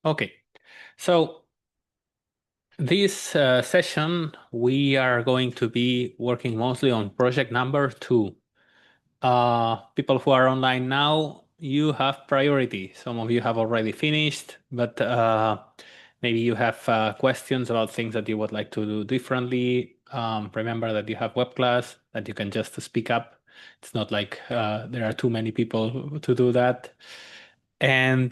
Okay, so this session we are going to be working mostly on project number 2. People who are online now, you have priority. Some of you have already finished, but maybe you have questions about things that you would like to do differently. Remember that you have web class, that you can just speak up. It's not like there are too many people to do that. And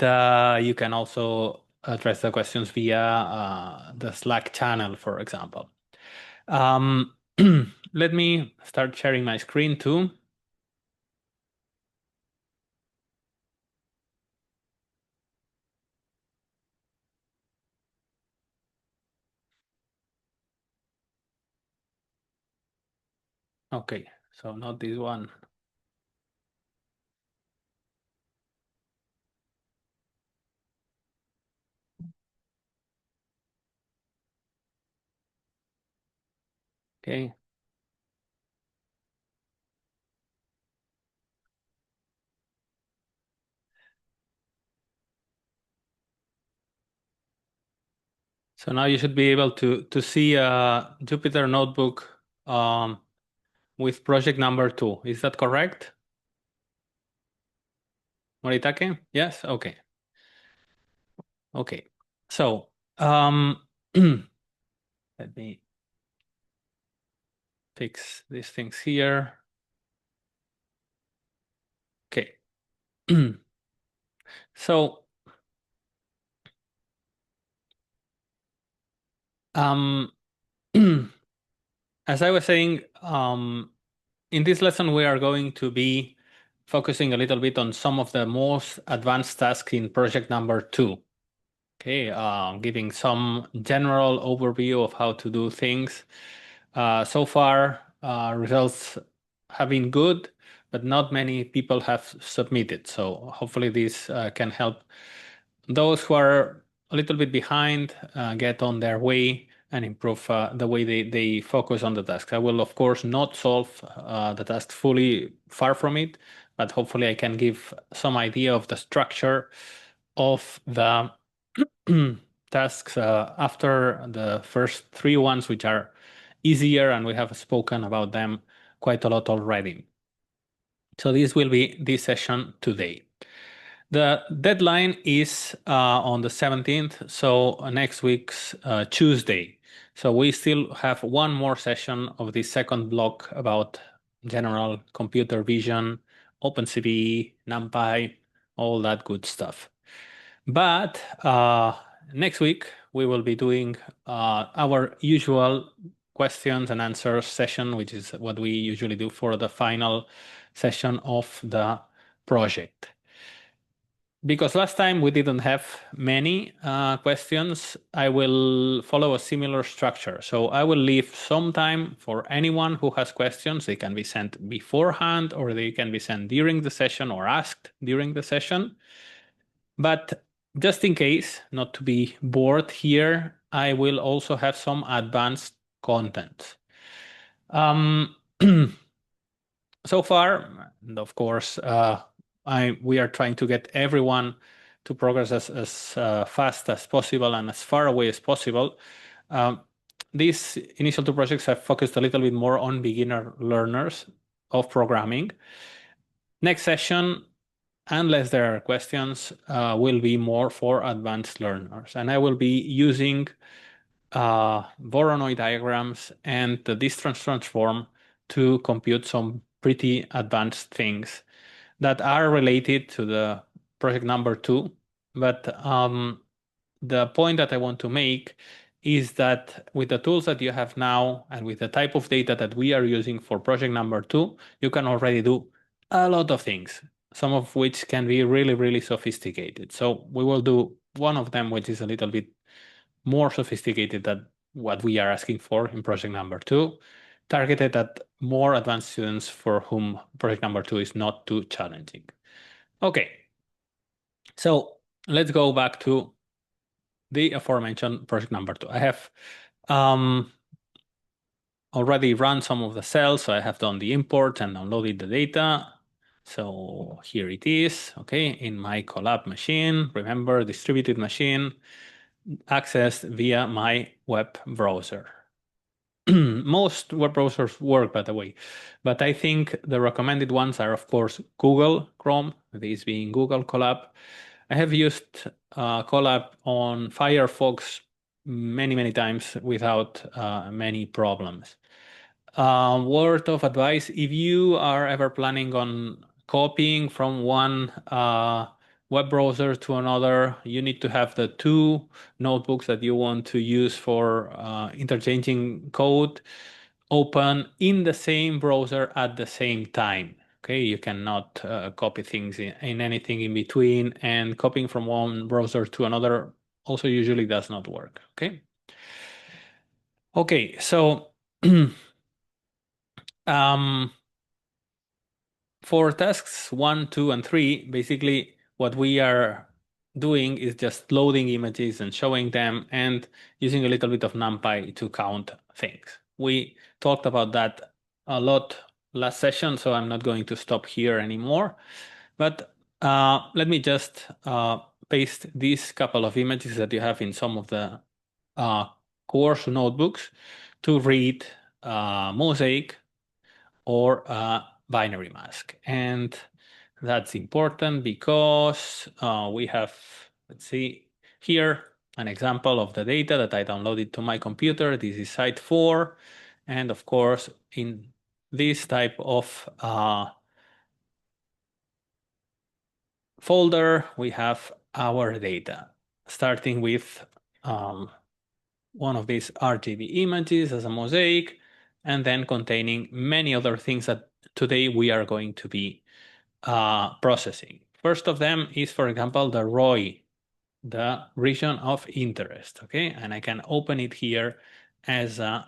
you can also address the questions via the Slack channel, for example. Um, Let me start sharing my screen too. Okay, so not this one. Okay. So now you should be able to see a Jupyter notebook with project number 2. Is that correct? Moritake? Yes? Okay. Okay. So let me fix these things here. Okay. So um as I was saying, in this lesson we are going to be focusing a little bit on some of the most advanced tasks in project number 2. Okay, giving some general overview of how to do things. So far, results have been good, but not many people have submitted. So hopefully this can help those who are a little bit behind get on their way and improve the way they focus on the task. I will, of course, not solve the task fully, far from it, but hopefully I can give some idea of the structure of the tasks after the first 3 ones, which are easier, and we have spoken about them quite a lot already. So this will be this session today. The deadline is on the 17th, so next week's Tuesday. So we still have one more session of the second block about general computer vision, OpenCV, NumPy, all that good stuff. But next week we will be doing our usual questions and answers session, which is what we usually do for the final session of the project. Because last time we didn't have many questions, I will follow a similar structure. So I will leave some time for anyone who has questions. They can be sent beforehand, or they can be sent during the session or asked during the session. But just in case, not to be bored here, I will also have some advanced content. Um, so far, and of course, we are trying to get everyone to progress as fast as possible and as far away as possible. Um, these initial 2 projects have focused a little bit more on beginner learners of programming. Next session, unless there are questions, will be more for advanced learners. And I will be using Voronoi diagrams and the distance transform to compute some pretty advanced things that are related to the project number 2. But the point that I want to make is that with the tools that you have now and with the type of data that we are using for project number 2, you can already do a lot of things, some of which can be really, really sophisticated. So we will do one of them, which is a little bit more sophisticated than what we are asking for in project number 2, targeted at more advanced students for whom project number 2 is not too challenging. Okay, so let's go back to the aforementioned project number 2. I have already run some of the cells, so I have done the import and downloaded the data. So here it is, okay, in my Colab machine. Remember, distributed machine, accessed via my web browser. Most web browsers work, by the way, but I think the recommended ones are, of course, Google Chrome, this being Google Colab. I have used Colab on Firefox many times without many problems. Word of advice, if you are ever planning on copying from one web browser to another, you need to have the two notebooks that you want to use for interchanging code open in the same browser at the same time. Okay, you cannot copy things in anything in between, and copying from one browser to another also usually does not work. Okay, so for tasks 1, 2, and 3, basically what we are doing is just loading images and showing them and using a little bit of NumPy to count things. We talked about that a lot last session, so I'm not going to stop here anymore. But let me just paste these couple of images that you have in some of the course notebooks to read Mosaic or binary mask. And that's important because we have, let's see here, an example of the data that I downloaded to my computer. This is site 4. And of course, in this type of folder, we have our data, starting with one of these RGB images as a mosaic, and then containing many other things that today we are going to be processing. First of them is, for example, the ROI, the region of interest, okay? And I can open it here as a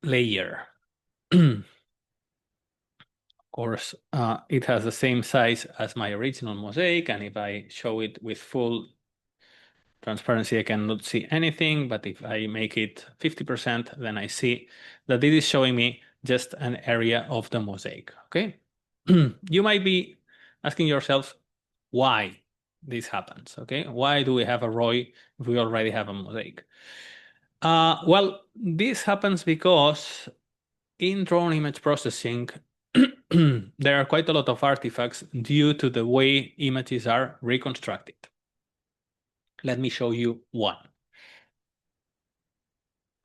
layer. Of course, it has the same size as my original mosaic, and if I show it with full transparency, I cannot see anything, but if I make it 50%, then I see that it is showing me just an area of the mosaic, okay? You might be asking yourself why this happens, okay? Why do we have a ROI if we already have a mosaic? Well, this happens because in drone image processing, there are quite a lot of artifacts due to the way images are reconstructed. Let me show you one.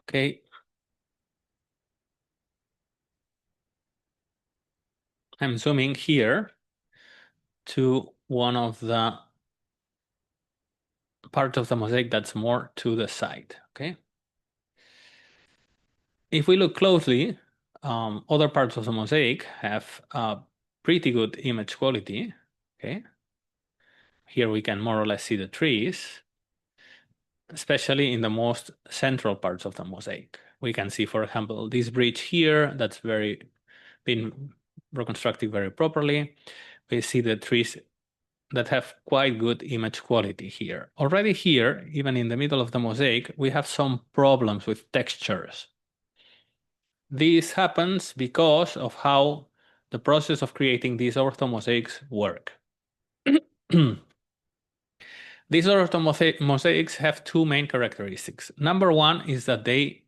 Okay. I'm zooming here to one of the part of the mosaic that's more to the side, okay? If we look closely, other parts of the mosaic have pretty good image quality, okay? Here we can more or less see the trees, especially in the most central parts of the mosaic. We can see, for example, this bridge here that's been reconstructed very properly. We see the trees that have quite good image quality here. Already here, even in the middle of the mosaic, we have some problems with textures. This happens because of how the process of creating these orthomosaics work. These orthomosaics have two main characteristics. Number one is that they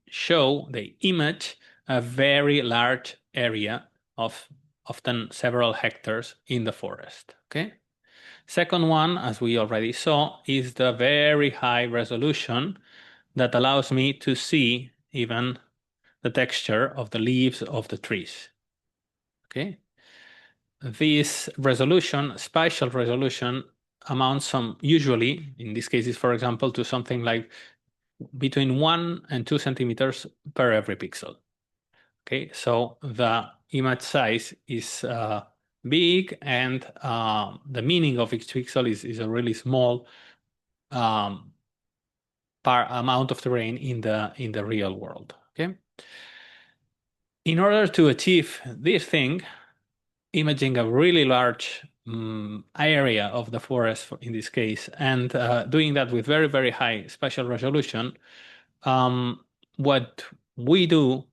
image a very large area of often several hectares in the forest, okay? Second one, as we already saw, is the very high resolution that allows me to see even the texture of the leaves of the trees. Okay. This resolution, spatial resolution, amounts usually, in these cases, for example, to something like between 1 and 2 centimeters per every pixel. Okay, so the image size is big, and the meaning of each pixel is a really small amount of terrain in the real world. Okay. In order to achieve this thing, imaging a really large area of the forest in this case, and doing that with very high spatial resolution, what we do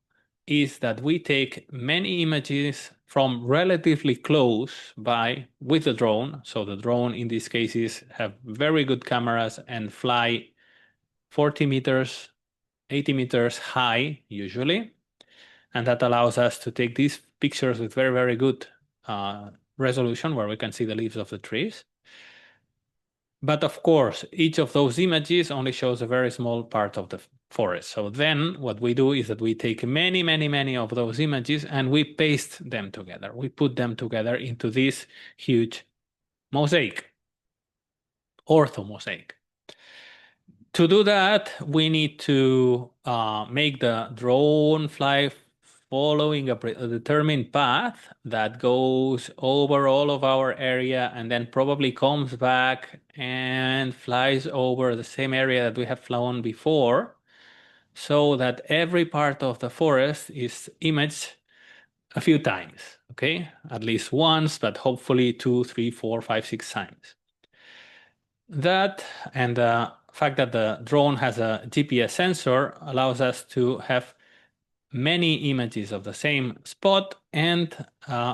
is that we take many images from relatively close by with the drone. So the drone in these cases have very good cameras and fly 40 meters, 80 meters high usually. And that allows us to take these pictures with very, very good resolution where we can see the leaves of the trees. But of course, each of those images only shows a very small part of the forest. So then what we do is that we take many, many, many of those images and we paste them together. We put them together into this huge mosaic, orthomosaic. To do that, we need to make the drone fly following a determined path that goes over all of our area and then probably comes back and flies over the same area that we have flown before, so that every part of the forest is imaged a few times, okay? At least once, but hopefully 2, 3, 4, 5, 6 times. That and the fact that the drone has a GPS sensor allows us to have many images of the same spot and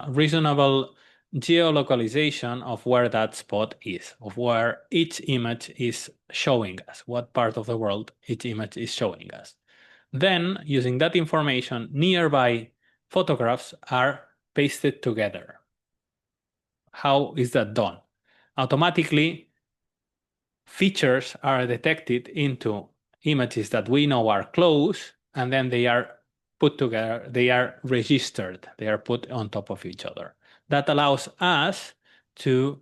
reasonable geolocalization of where that spot is, of where each image is showing us, what part of the world each image is showing us. Then, using that information, nearby photographs are pasted together. How is that done? Automatically, features are detected into images that we know are close, and then they are put together, they are registered, they are put on top of each other. That allows us to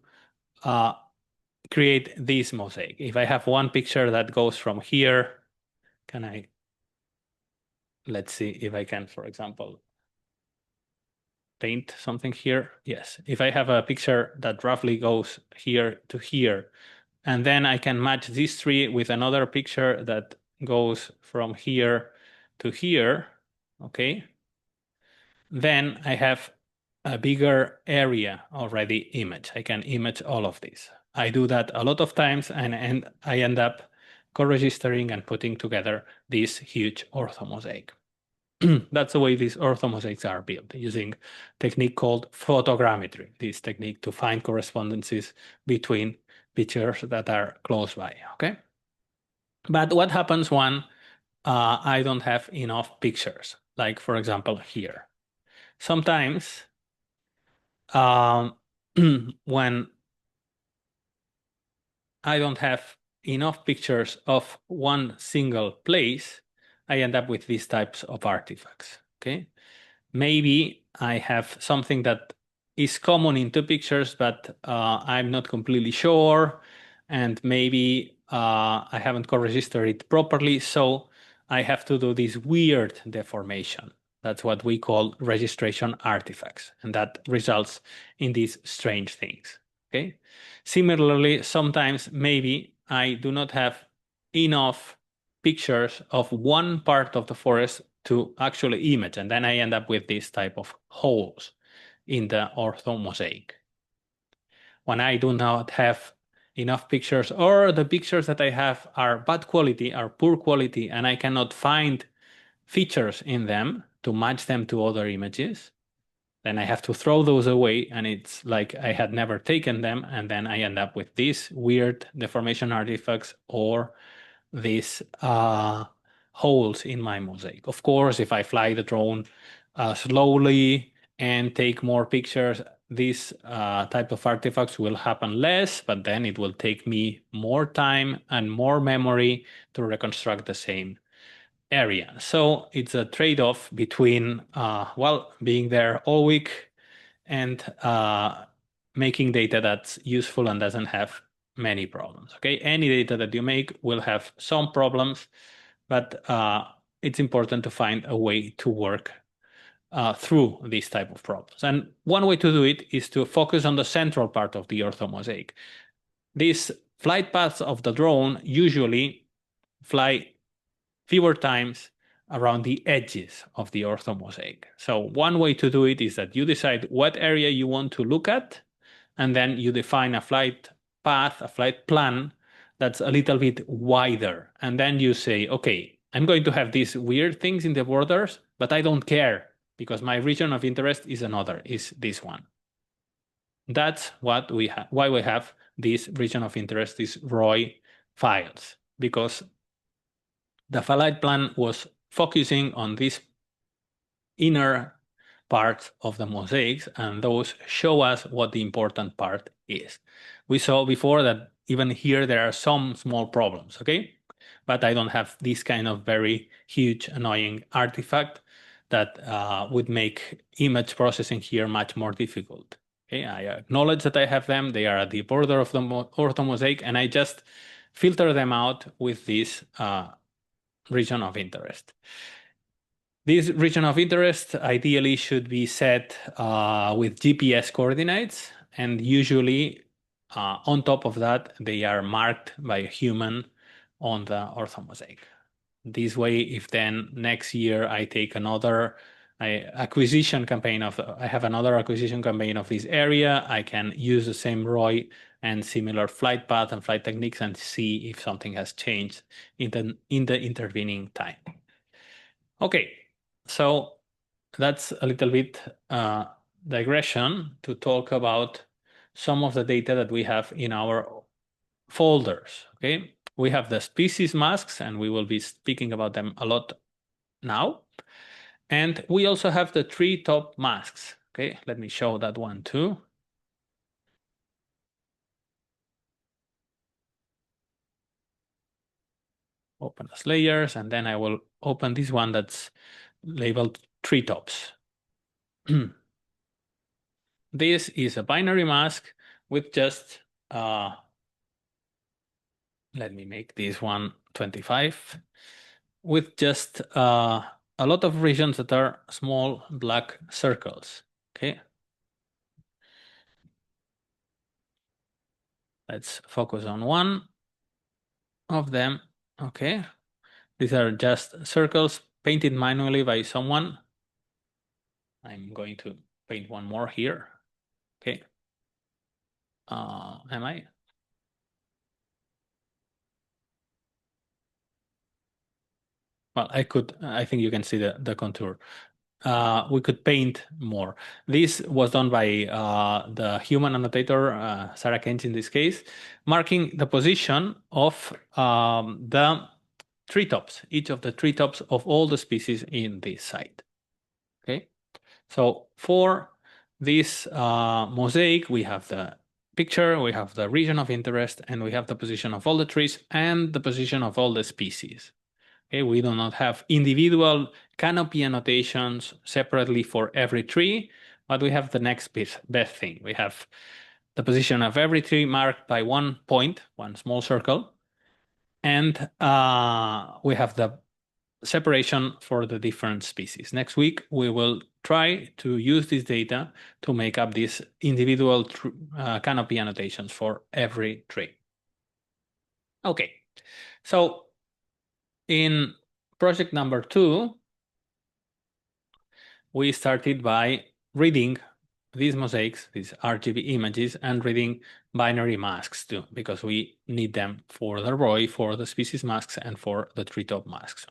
create this mosaic. If I have one picture that goes from here, let's see if I can, for example, paint something here. Yes, if I have a picture that roughly goes here to here, and then I can match this tree with another picture that goes from here to here, okay? Then I have a bigger area already image. I can image all of this. I do that a lot of times and I end up co-registering and putting together this huge orthomosaic. That's the way these orthomosaics are built, using a technique called photogrammetry, this technique to find correspondences between pictures that are close by, okay? But what happens when I don't have enough pictures? Like, for example, here. Sometimes when I don't have enough pictures of one single place, I end up with these types of artifacts, okay? Maybe I have something that is common in two pictures, but I'm not completely sure. And maybe I haven't co-registered it properly. So I have to do this weird deformation. That's what we call registration artifacts. And that results in these strange things. Okay. Similarly, sometimes maybe I do not have enough pictures of one part of the forest to actually image, and then I end up with this type of holes in the orthomosaic. When I do not have enough pictures, or the pictures that I have are bad quality, are poor quality, and I cannot find features in them to match them to other images, then I have to throw those away, and it's like I had never taken them, and then I end up with these weird deformation artifacts or these holes in my mosaic. Of course, if I fly the drone slowly and take more pictures, these type of artifacts will happen less, but then it will take me more time and more memory to reconstruct the same area. So it's a trade-off between, well, being there all week and making data that's useful and doesn't have many problems. Okay, any data that you make will have some problems, but it's important to find a way to work through these type of problems. And one way to do it is to focus on the central part of the orthomosaic. These flight paths of the drone usually fly fewer times around the edges of the orthomosaic. So one way to do it is that you decide what area you want to look at, and then you define a flight path, a flight plan that's a little bit wider. And then you say, okay, I'm going to have these weird things in the borders, but I don't care because my region of interest is this one. That's what we have, why we have this region of interest, these ROI files, because the flight plan was focusing on this inner parts of the mosaics, and those show us what the important part is. We saw before that even here there are some small problems, okay? But I don't have this kind of very huge annoying artifact that would make image processing here much more difficult. Okay, I acknowledge that I have them. They are at the border of the orthomosaic, and I just filter them out with this region of interest. This region of interest ideally should be set with GPS coordinates, and usually on top of that, they are marked by a human on the orthomosaic. This way, if then next year I take another acquisition campaign I have another acquisition campaign of this area, I can use the same ROI and similar flight path and flight techniques and see if something has changed in the intervening time. Okay, so that's a little bit digression to talk about some of the data that we have in our folders. Okay, we have the species masks, and we will be speaking about them a lot now. And we also have the tree top masks. Okay, let me show that one too. Open as layers, and then I will open this one that's labeled treetops. This is a binary mask with just, let me make this one 25, with just a lot of regions that are small black circles, okay? Let's focus on one of them, okay? These are just circles painted manually by someone. I'm going to paint one more here, okay? Am I? Well, I think you can see the contour. We could paint more. This was done by the human annotator, Sarah Kench in this case, marking the position of the treetops, each of the treetops of all the species in this site. Okay, so for this mosaic, we have the picture, we have the region of interest, and we have the position of all the trees and the position of all the species. Okay, we do not have individual canopy annotations separately for every tree, but we have the next best thing. We have the position of every tree marked by one point, one small circle, and we have the separation for the different species. Next week, we will try to use this data to make up these individual canopy annotations for every tree. Okay, so in project number 2, we started by reading these mosaics, these RGB images, and reading binary masks too, because we need them for the ROI, for the species masks, and for the treetop masks.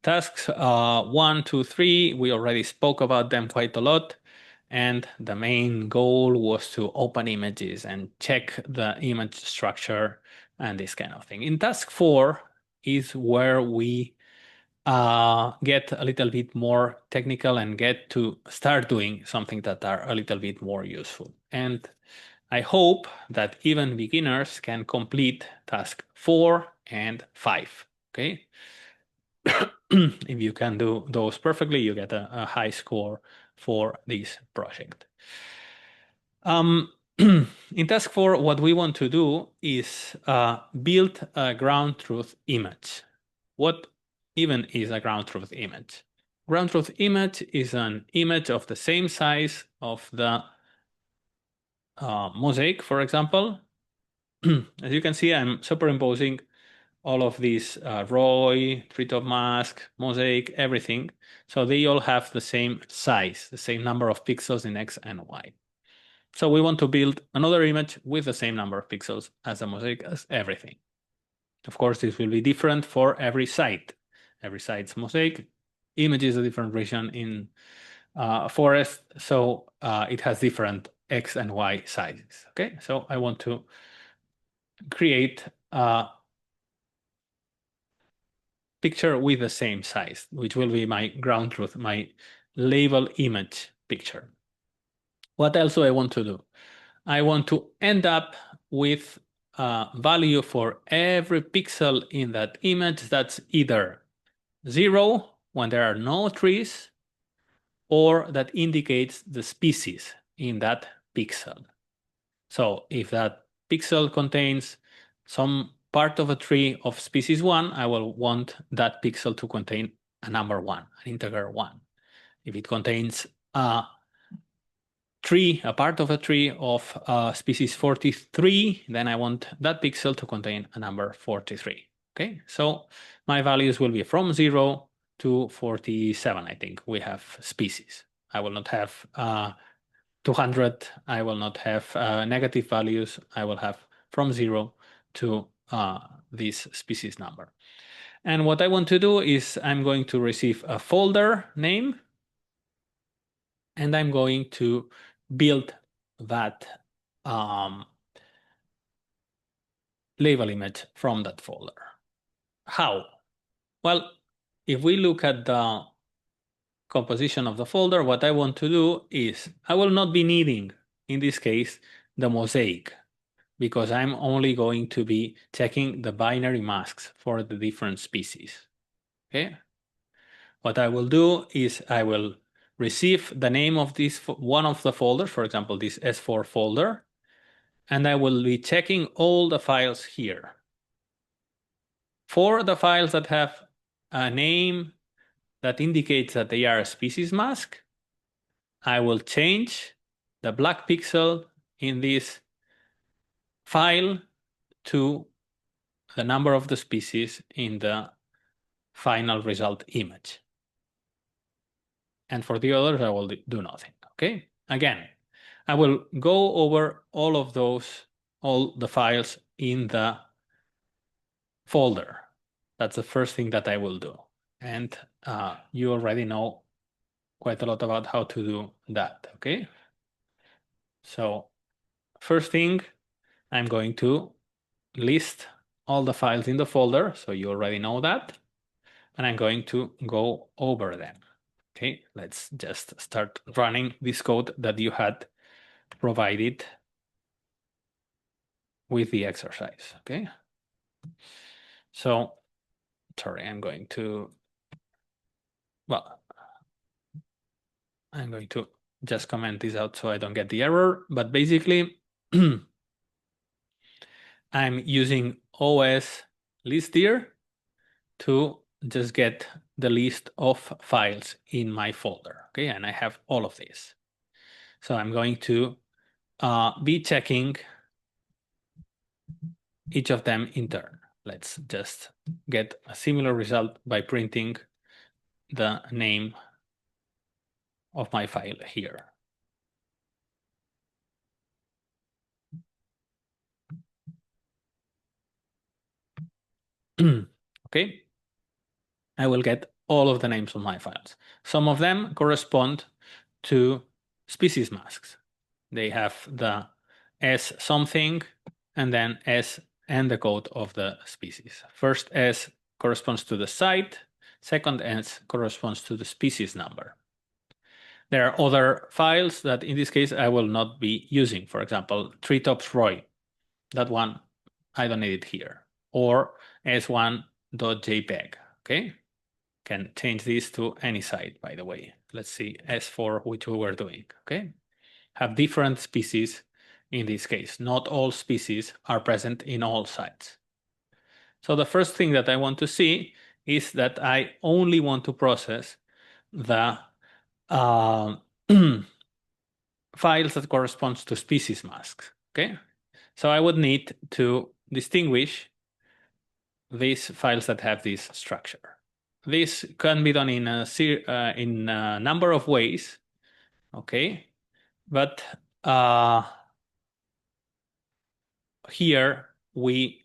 Tasks 1, 2, 3, we already spoke about them quite a lot. And the main goal was to open images and check the image structure and this kind of thing. In task 4 is where we get a little bit more technical and get to start doing something that are a little bit more useful. And I hope that even beginners can complete task 4 and 5, okay? If you can do those perfectly, you get a high score for this project. In task 4, what we want to do is build a ground truth image. What even is a ground truth image? Ground truth image is an image of the same size of the mosaic, for example. As you can see, I'm superimposing all of these ROI, treetop mask, mosaic, everything. So they all have the same size, the same number of pixels in X and Y. So we want to build another image with the same number of pixels as the mosaic, as everything. Of course, this will be different for every site. every site's mosaic. Image is a different region in forest, so it has different X and Y sizes. Okay, so I want to create a picture with the same size, which will be my ground truth, my label image picture. What else do I want to do? I want to end up with a value for every pixel in that image that's either 0 when there are no trees, or that indicates the species in that pixel. So if that pixel contains some part of a tree of species 1, I will want that pixel to contain a number 1, an integer 1. If it contains a part of a tree of species 43, then I want that pixel to contain a number 43. Okay, so my values will be from 0 to 47, I think we have species. I will not have 200, I will not have negative values. I will have from 0 to this species number. And what I want to do is I'm going to receive a folder name, and I'm going to build that label image from that folder. How? Well, if we look at the composition of the folder, what I want to do is I will not be needing, in this case, the mosaic, because I'm only going to be checking the binary masks for the different species. Okay? What I will do is I will receive the name of this one of the folders, for example, this S4 folder, and I will be checking all the files here. For the files that have a name that indicates that they are a species mask, I will change the black pixel in this file to the number of the species in the final result image. And for the others, I will do nothing. Okay? Again, I will go over all of those, all the files in the folder. That's the first thing that I will do. And you already know quite a lot about how to do that. Okay? So first thing, I'm going to list all the files in the folder. So you already know that. And I'm going to go over them. Okay, let's just start running this code that you had provided with the exercise. Okay, so sorry, I'm going to just comment this out so I don't get the error. But basically, I'm using OS list here to just get the list of files in my folder. Okay, and I have all of these. So I'm going to be checking each of them in turn. Let's just get a similar result by printing the name of my file here. Okay, I will get all of the names of my files. Some of them correspond to species masks. They have the S something and then S and the code of the species. First S corresponds to the site, second S corresponds to the species number. There are other files that in this case I will not be using. For example, treetops Roy. That one, I don't need it here. Or s1.jpg. Okay, can change this to any site, by the way. Let's see S4, which we were doing. Okay, have different species in this case. Not all species are present in all sites. So the first thing that I want to see is that I only want to process the files that corresponds to species masks. Okay, so I would need to distinguish these files that have this structure. This can be done in a number of ways. Okay, but here we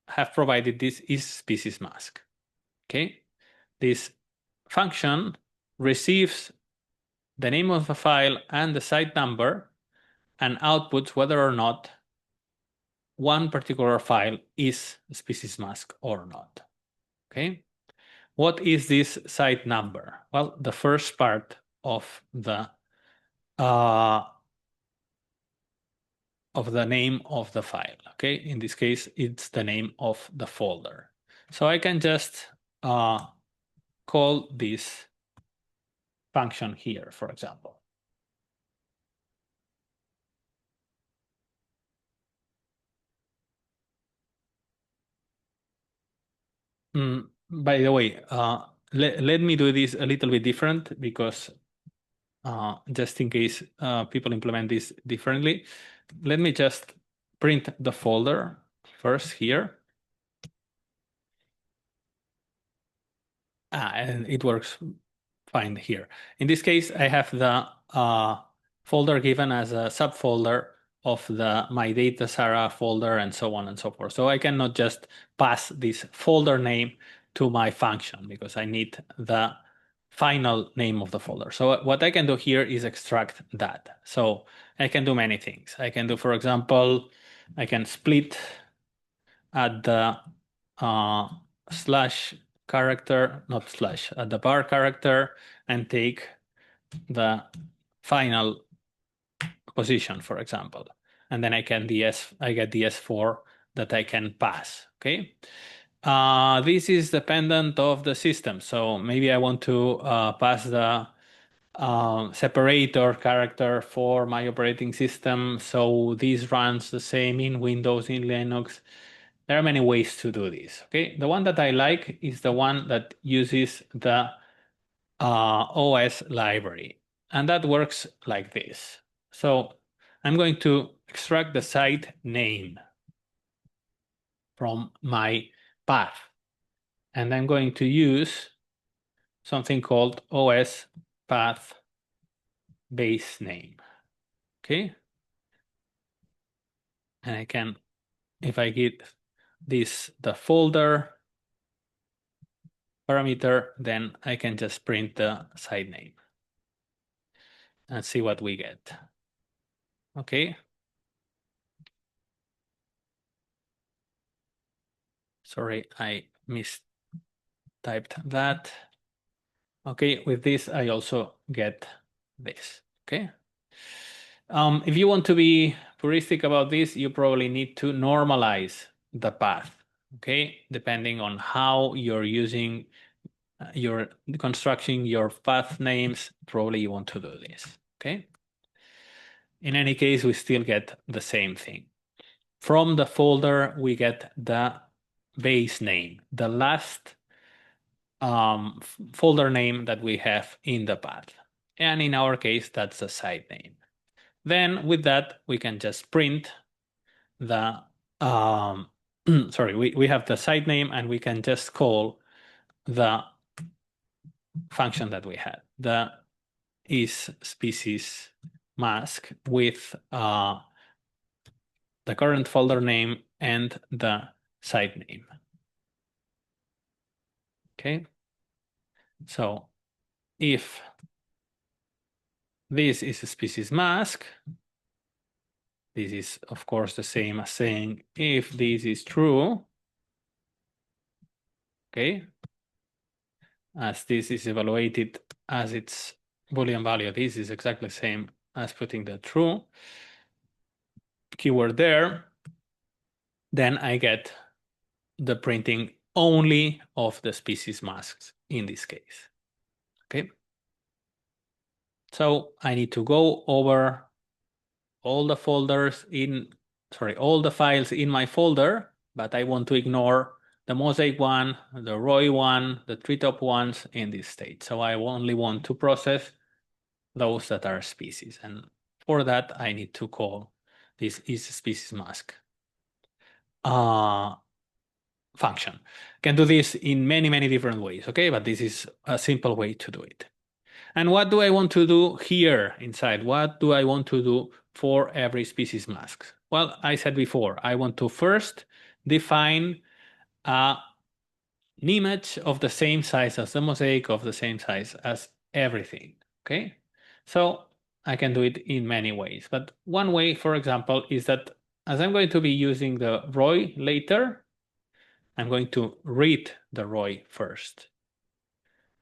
have provided this is species mask. Okay, this function receives the name of the file and the site number and outputs whether or not one particular file is a species mask or not. Okay, what is this site number? Well, the first part of the name of the file. Okay, in this case, it's the name of the folder. So I can just call this function here, for example. By the way, let me do this a little bit different because just in case people implement this differently, let me just print the folder first here. And it works fine here. In this case, I have the folder given as a subfolder of the my data Sara folder and so on and so forth. So I cannot just pass this folder name to my function because I need the final name of the folder. So what I can do here is extract that. So I can do many things. I can do, for example, I can split at the slash character, not slash, at the bar character and take the final position, for example. And then I get DS4 that I can pass, okay? This is dependent of the system. So maybe I want to pass the separator character for my operating system. So this runs the same in Windows, in Linux. There are many ways to do this, okay? The one that I like is the one that uses the OS library. And that works like this. So I'm going to extract the site name from my path. And I'm going to use something called OS path base name. Okay. And I can, if I get this, the folder parameter, then I can just print the site name and see what we get. Okay. Sorry, I mistyped that. Okay, with this, I also get this, okay? If you want to be puristic about this, you probably need to normalize the path, okay? Depending on how you're using your constructing your path names, probably you want to do this, okay? In any case, we still get the same thing. From the folder, we get the base name, the last folder name that we have in the path. And in our case, that's the site name. Then with that, we can just print the, sorry, we have the site name and we can just call the function that we had, the is species mask with the current folder name and the site name. Okay. So if this is a species mask, this is, of course, the same as saying if this is true, okay, as this is evaluated as its Boolean value, this is exactly the same as putting the true keyword there, then I get the printing only of the species masks in this case, okay? So I need to go over all the folders in, sorry, all the files in my folder, but I want to ignore the mosaic one, the Roy one, the treetop ones in this state. So I only want to process those that are species. And for that, I need to call this is species mask function. Can do this in many, many different ways, okay? But this is a simple way to do it. And what do I want to do here inside? What do I want to do for every species mask? Well, I said before, I want to first define a an image of the same size as the mosaic, of the same size as everything, okay? So I can do it in many ways, but one way, for example, is that as I'm going to be using the ROI later, I'm going to read the ROI first.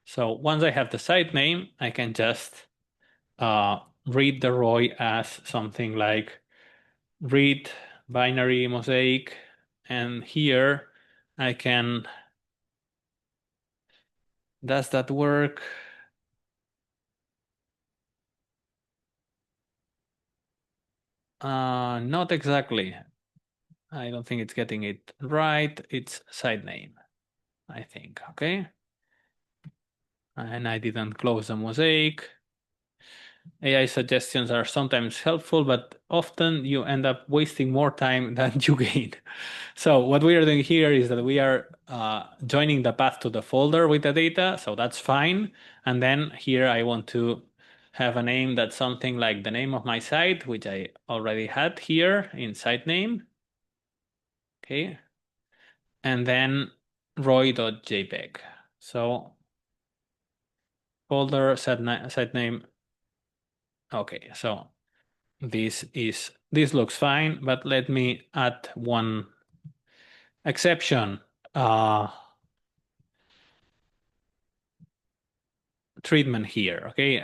So once I have the site name, I can just read the ROI as something like read binary mosaic, and here I can, does that work? Not exactly. I don't think it's getting it right. It's site name, I think, okay? And I didn't close the mosaic. AI suggestions are sometimes helpful, but often you end up wasting more time than you gain. So what we are doing here is that we are joining the path to the folder with the data, so that's fine. And then here I want to have a name that's something like the name of my site, which I already had here in site name. Okay. And then roy.jpg. So folder site name. Okay, so this looks fine, but let me add one exception. Treatment here, okay?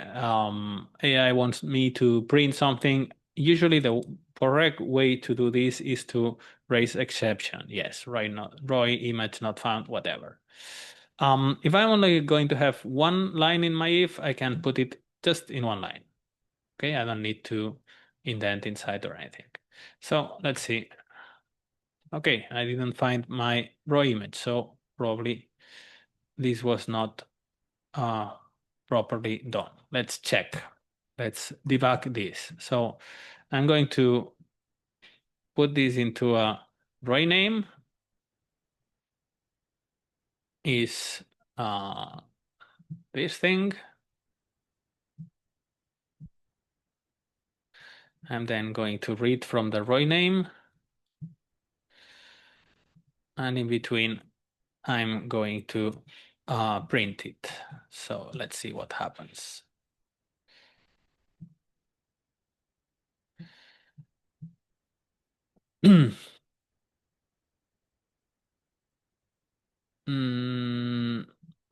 AI wants me to print something. Usually the correct way to do this is to raise exception. Yes, right, not ROI image not found, whatever. If I'm only going to have one line in my if, I can put it just in one line. Okay, I don't need to indent inside or anything. So let's see. Okay, I didn't find my raw image, so probably this was not properly done. Let's check. Let's debug this. So I'm going to put this into a raw name is this thing. I'm then going to read from the raw name. And in between, I'm going to print it. So let's see what happens.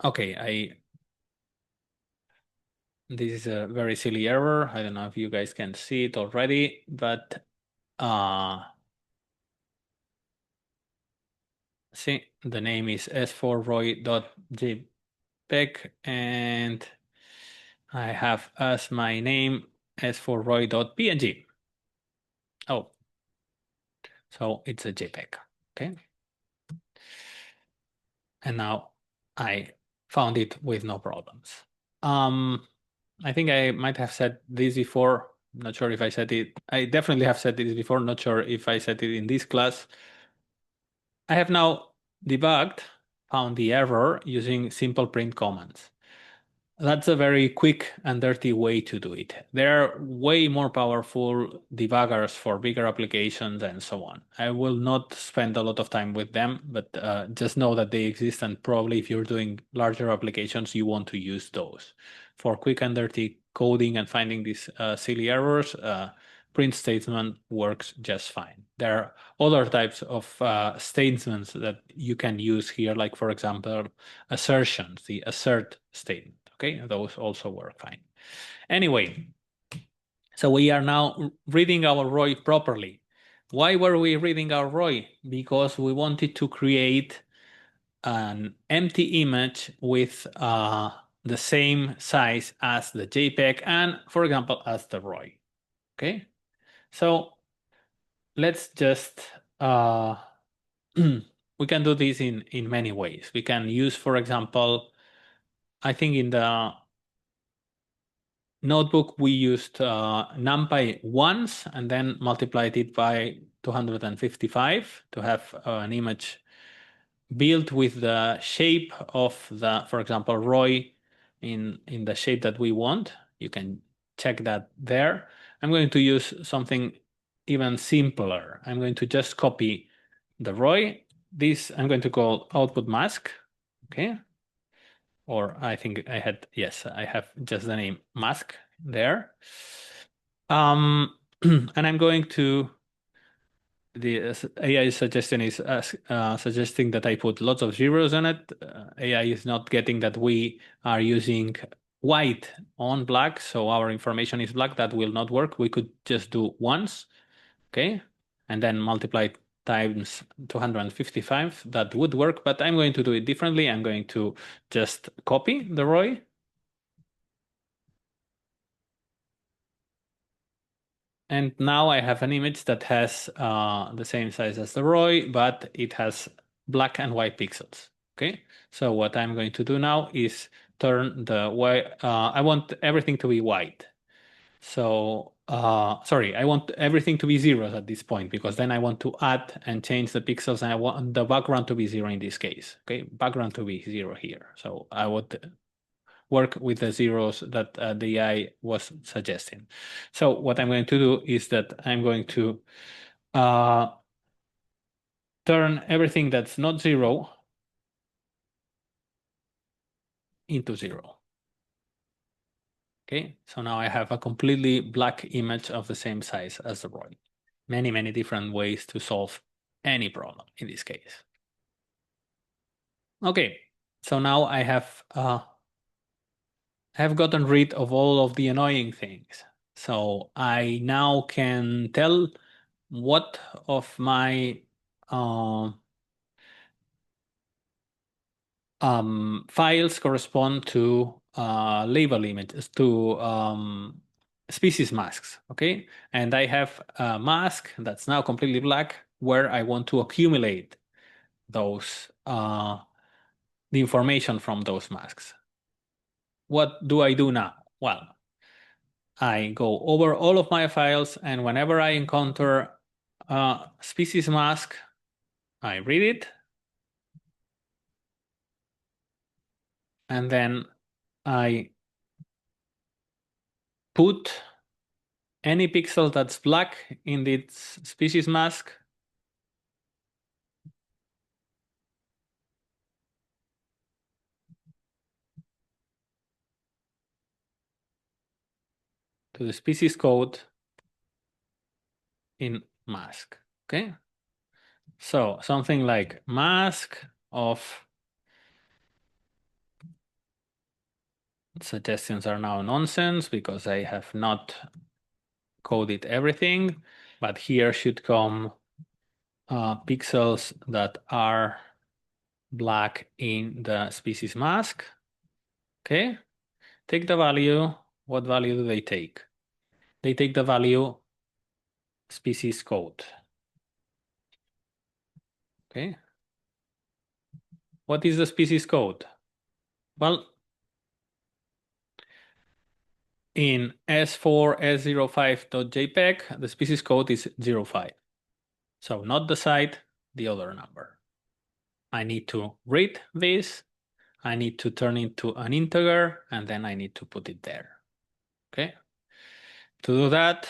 Okay, this is a very silly error. I don't know if you guys can see it already, but see, the name is s4roy.jpg, and I have as my name s4roy.png. Oh, so it's a JPEG, okay? And now I found it with no problems. I think I might have said this before. Not sure if I said it. I definitely have said this before. Not sure if I said it in this class. I have now debugged, found the error using simple print commands. That's a very quick and dirty way to do it. There are way more powerful debuggers for bigger applications and so on. I will not spend a lot of time with them, but just know that they exist, and probably if you're doing larger applications, you want to use those. For quick and dirty coding and finding these silly errors, print statement works just fine. There are other types of statements that you can use here, like for example, assertions, the assert statement. Okay, those also work fine. Anyway, so we are now reading our ROI properly. Why were we reading our ROI? Because we wanted to create an empty image with the same size as the JPEG and, for example, as the ROI. Okay, so let's just we can do this in many ways. We can use, for example, I think in the notebook we used NumPy once and then multiplied it by 255 to have an image built with the shape of the, for example, ROI in the shape that we want. You can check that there. I'm going to use something even simpler. I'm going to just copy the ROI. This I'm going to call output mask. Okay. Or I think I had, yes, I have just the name mask there. And I'm going to, the AI suggestion is suggesting that I put lots of zeros on it. AI is not getting that we are using white on black, so our information is black. That will not work. We could just do once, okay, and then multiply times 255. That would work, but I'm going to do it differently. I'm going to just copy the ROI. And now I have an image that has the same size as the ROI, but it has black and white pixels. Okay, so what I'm going to do now is turn the white. I want everything to be white. So, sorry, I want everything to be zeros at this point because then I want to add and change the pixels and I want the background to be zero in this case. Okay, background to be zero here. So I would work with the zeros that the AI was suggesting. So what I'm going to do is that I'm going to turn everything that's not zero into zero. Okay, so now I have a completely black image of the same size as the ROI. Many, many different ways to solve any problem in this case. Okay, so now I have gotten rid of all of the annoying things. So I now can tell what of my um, files correspond to label images, to species masks, okay? And I have a mask that's now completely black where I want to accumulate those, the information from those masks. What do I do now? Well, I go over all of my files, and whenever I encounter a species mask, I read it, and then I put any pixel that's black in its species mask to the species code in mask. Okay, so something like mask of suggestions are now nonsense because I have not coded everything, but here should come pixels that are black in the species mask. Okay, take the value. What value do they take? They take the value species code. Okay, what is the species code? Well, in S4 S05.jpg, the species code is 05. So not the site, the other number. I need to read this. I need to turn it to an integer, and then I need to put it there. Okay. To do that,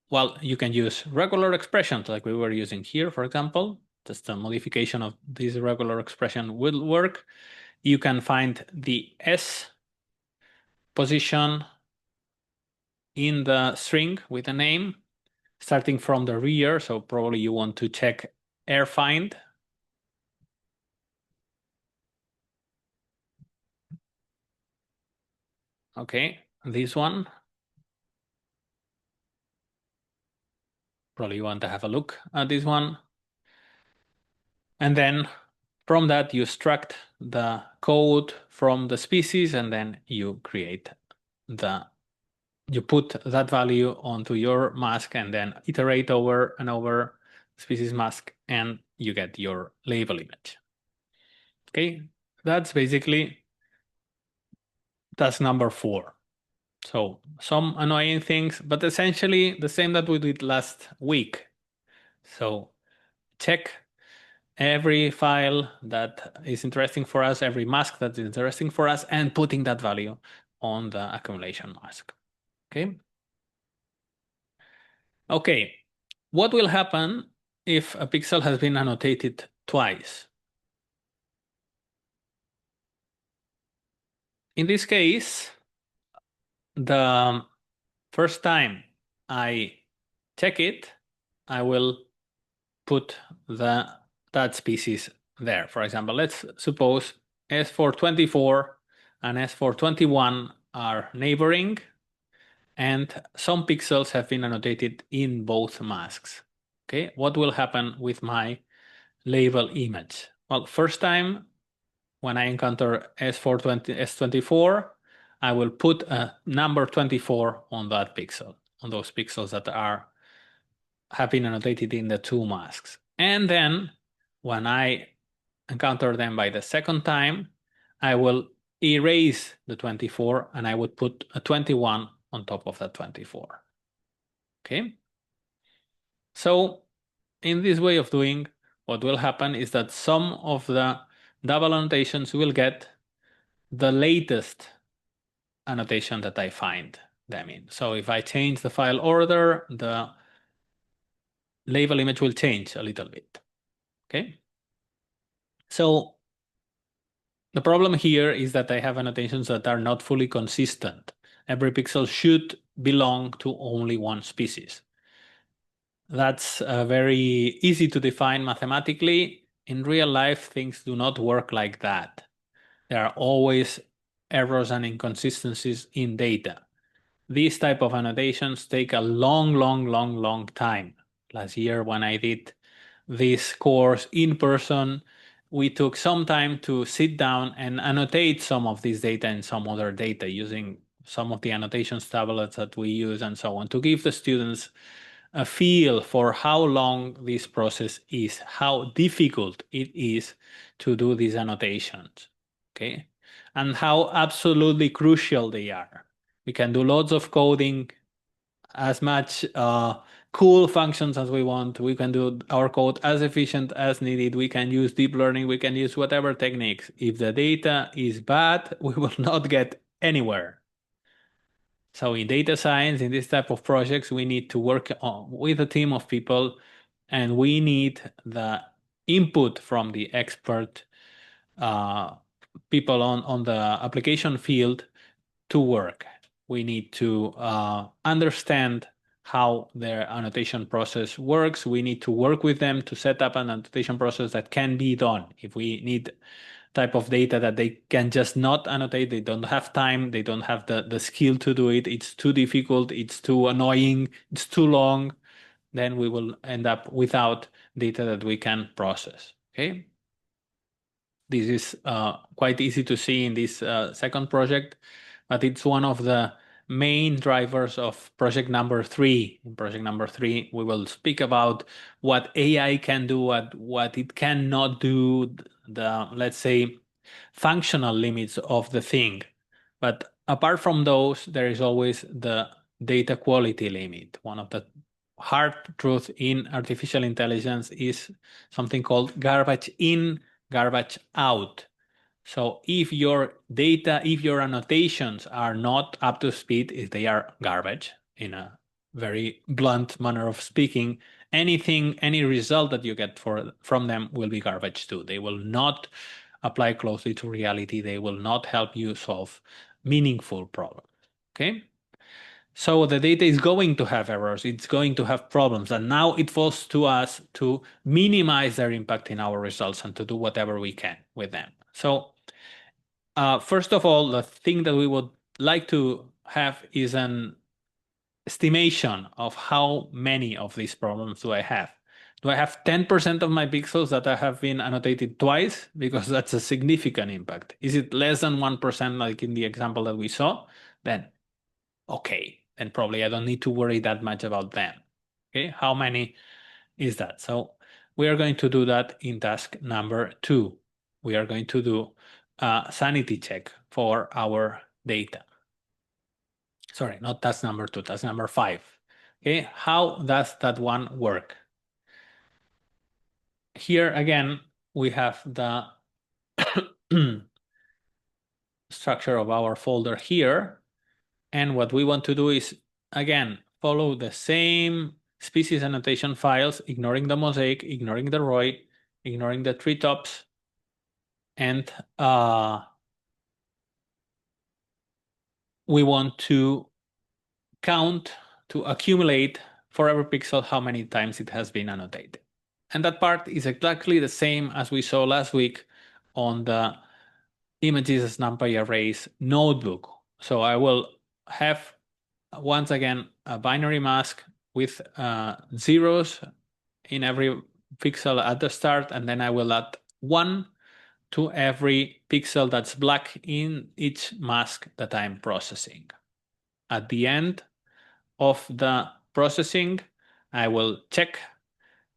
well, you can use regular expressions like we were using here, for example. Just a modification of this regular expression will work. You can find the S position in the string with a name starting from the rear. So probably you want to check air find. Okay, this one. Probably you want to have a look at this one. And then from that, you extract the code from the species, and then you create you put that value onto your mask and then iterate over and over species mask, and you get your label image. Okay, that's basically task number 4. So some annoying things, but essentially the same that we did last week. So check every file that is interesting for us, every mask that is interesting for us, and putting that value on the accumulation mask. Okay. Okay. What will happen if a pixel has been annotated twice? in this case, the first time I check it, I will put that species there. For example, let's suppose S424 and S421 are neighboring, and some pixels have been annotated in both masks. Okay, what will happen with my label image? Well, first time when I encounter S24, I will put a number 24 on that pixel, on those pixels that have been annotated in the two masks. And then when I encounter them by the second time, I will erase the 24 and I would put a 21 on top of that 24. Okay? So in this way of doing, what will happen is that some of the double annotations will get the latest annotation that I find them in. So if I change the file order, the label image will change a little bit. Okay? So the problem here is that I have annotations that are not fully consistent. Every pixel should belong to only one species. That's very easy to define mathematically. In real life, things do not work like that. There are always errors and inconsistencies in data. These type of annotations take a long time. Last year when I did this course in person, we took some time to sit down and annotate some of this data and some other data using some of the annotations tablets that we use and so on to give the students a feel for how long this process is, how difficult it is to do these annotations, okay? And how absolutely crucial they are. We can do lots of coding, as much cool functions as we want. We can do our code as efficient as needed. We can use deep learning. We can use whatever techniques. If the data is bad, we will not get anywhere. So in data science, in this type of projects, we need to work with a team of people, and we need the input from the expert people on the application field to work. We need to understand how their annotation process works. We need to work with them to set up an annotation process that can be done. If we need type of data that they can just not annotate, they don't have time, they don't have the skill to do it, it's too difficult, it's too annoying, it's too long, then we will end up without data that we can process. Okay. This is quite easy to see in this second project, but it's one of the main drivers of project number 3. In project number 3, we will speak about what AI can do, what it cannot do, the, let's say, functional limits of the thing. But apart from those, there is always the data quality limit. One of the hard truths in artificial intelligence is something called garbage in, garbage out. So if your data, if your annotations are not up to speed, if they are garbage, in a very blunt manner of speaking, any result that you get from them will be garbage too. They will not apply closely to reality. They will not help you solve meaningful problems. Okay? So the data is going to have errors, it's going to have problems, and now it falls to us to minimize their impact in our results and to do whatever we can with them. So first of all, the thing that we would like to have is an estimation of how many of these problems do I have. Do I have 10% of my pixels that have been annotated twice? Because that's a significant impact. Is it less than 1%, like in the example that we saw? Then, okay, then probably I don't need to worry that much about them. Okay, how many is that? So we are going to do that in task number 2. We are going to do a sanity check for our data. Sorry, not task number 2, task number 5. Okay, how does that one work? Here again, we have the structure of our folder here. And what we want to do is, again, follow the same species annotation files, ignoring the mosaic, ignoring the ROI, ignoring the treetops, and we want to count, to accumulate for every pixel how many times it has been annotated. And that part is exactly the same as we saw last week on the images as NumPy arrays notebook. So I will have, once again, a binary mask with zeros in every pixel at the start, and then I will add 1 to every pixel that's black in each mask that I'm processing. At the end of the processing, I will check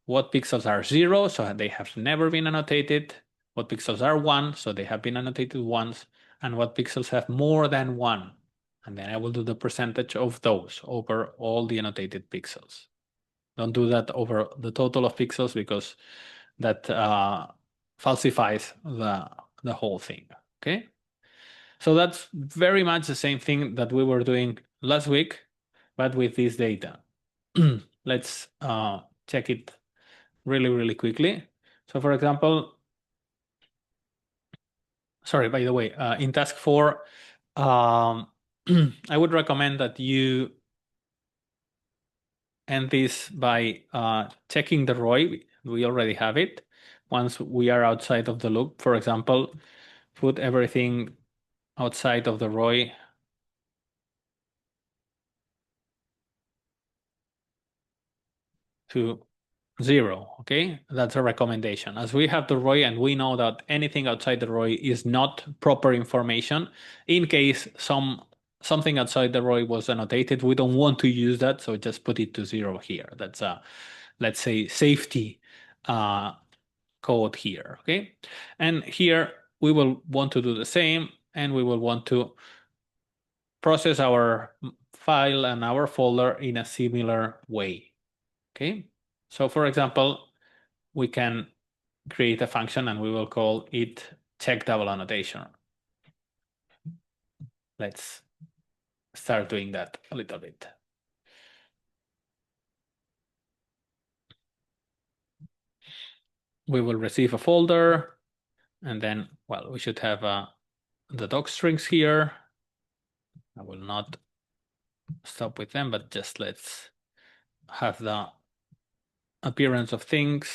what pixels are 0, so they have never been annotated, what pixels are 1, so they have been annotated once, and what pixels have more than 1. And then I will do the percentage of those over all the annotated pixels. Don't do that over the total of pixels because that falsifies the whole thing, okay? So that's very much the same thing that we were doing last week, but with this data. Let's check it really quickly. So for example, sorry, by the way, in task 4, I would recommend that you end this by checking the ROI. We already have it. Once we are outside of the loop, for example, put everything outside of the ROI to 0, okay? That's a recommendation. As we have the ROI and we know that anything outside the ROI is not proper information, in case something outside the ROI was annotated, we don't want to use that, so just put it to 0 here. That's a, let's say, safety code here, okay? And here we will want to do the same, and we will want to process our file and our folder in a similar way, okay? So for example, we can create a function and we will call it check double annotation. Let's start doing that a little bit. We will receive a folder, and then, well, we should have the doc strings here. I will not stop with them, but just let's have the appearance of things.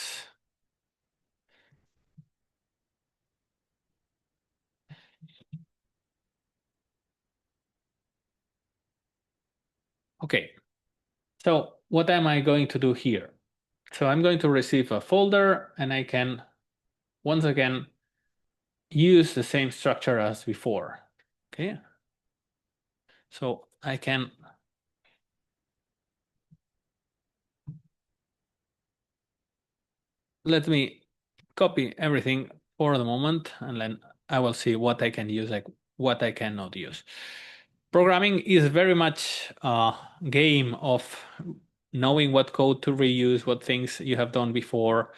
Okay, so what am I going to do here? So I'm going to receive a folder, and I can, once again, use the same structure as before, okay? So I can let me copy everything for the moment, and then I will see what I can use, like what I cannot use. Programming is very much a game of knowing what code to reuse, what things you have done before.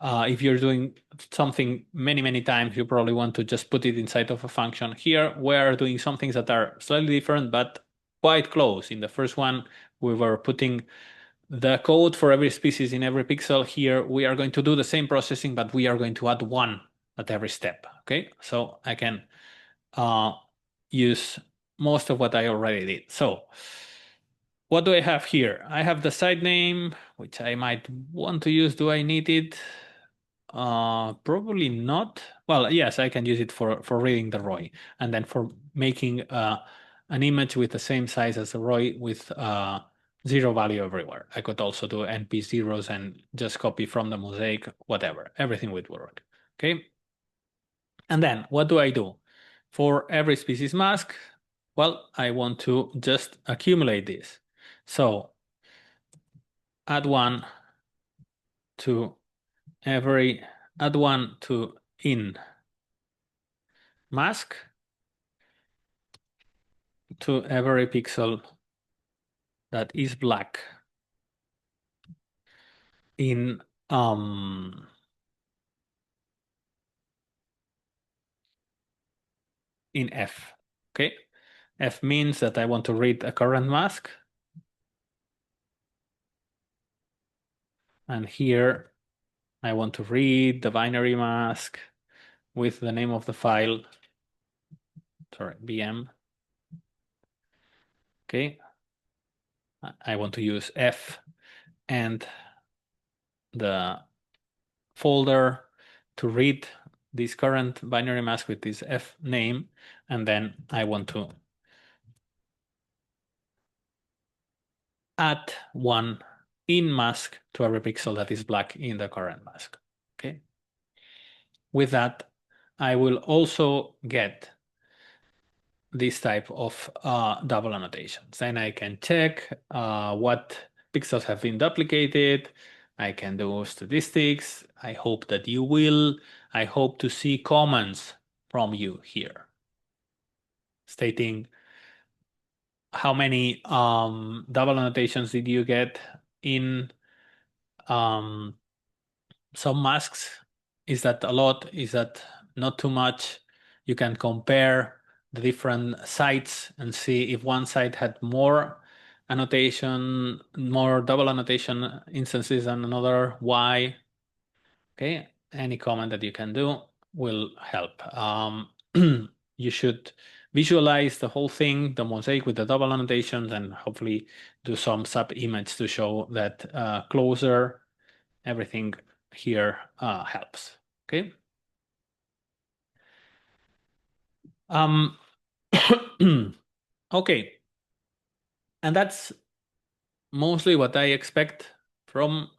If you're doing something many times, you probably want to just put it inside of a function. Here, we're doing some things that are slightly different, but quite close. In the first one, we were putting the code for every species in every pixel. Here, we are going to do the same processing, but we are going to add 1 at every step, okay? So I can use most of what I already did. So what do I have here? I have the site name, which I might want to use. Do I need it? Probably not. Well, yes, I can use it for reading the ROI, and then for making an image with the same size as the ROI with 0 value everywhere. I could also do NP zeros and just copy from the mosaic, whatever. Everything would work. Okay. And then what do I do? For every species mask, well, I want to just accumulate this. So add 1 to add 1 to in mask to every pixel that is black in F. Okay, F means that I want to read a current mask, and here I want to read the binary mask with the name of the file, sorry, BM, Okay, I want to use F and the folder to read this current binary mask with this F name, and then I want to add one in mask to every pixel that is black in the current mask. Okay. With that, I will also get this type of double annotations. Then I can check what pixels have been duplicated. I can do statistics. I hope that you will. I hope to see comments from you here stating how many double annotations did you get in um, some masks. Is that a lot? Is that not too much? You can compare the different sites and see if one site had more annotation, more double annotation instances than another, why. Okay, any comment that you can do will help. You should visualize the whole thing, the mosaic with the double annotations, and hopefully do some sub-image to show that closer everything here helps. Okay. Um, okay, and that's mostly what I expect from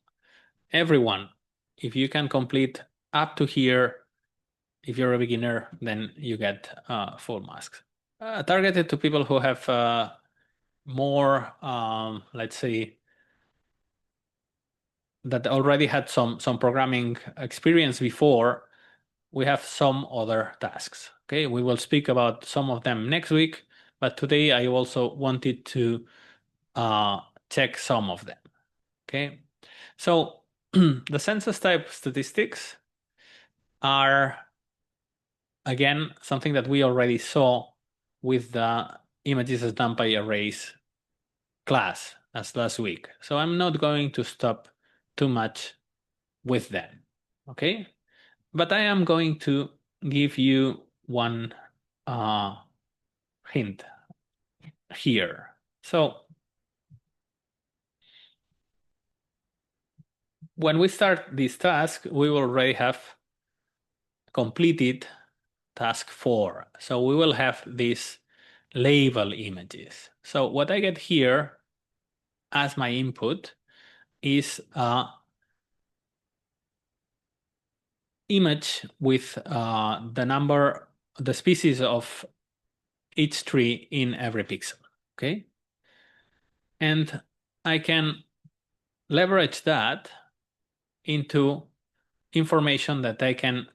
everyone. If you can complete up to here, if you're a beginner, then you get full masks. Targeted to people who have more, let's say, that already had some programming experience before, we have some other tasks. Okay, we will speak about some of them next week, but today I also wanted to check some of them. Okay, so the census type statistics are again something that we already saw with the images as NumPy arrays class as last week. So I'm not going to stop too much with them. Okay, but I am going to give you one hint here. So when we start this task, we will already have completed task 4. So we will have these label images. So what I get here as my input is a image with the species of each tree in every pixel. Okay, and I can leverage that into information that I can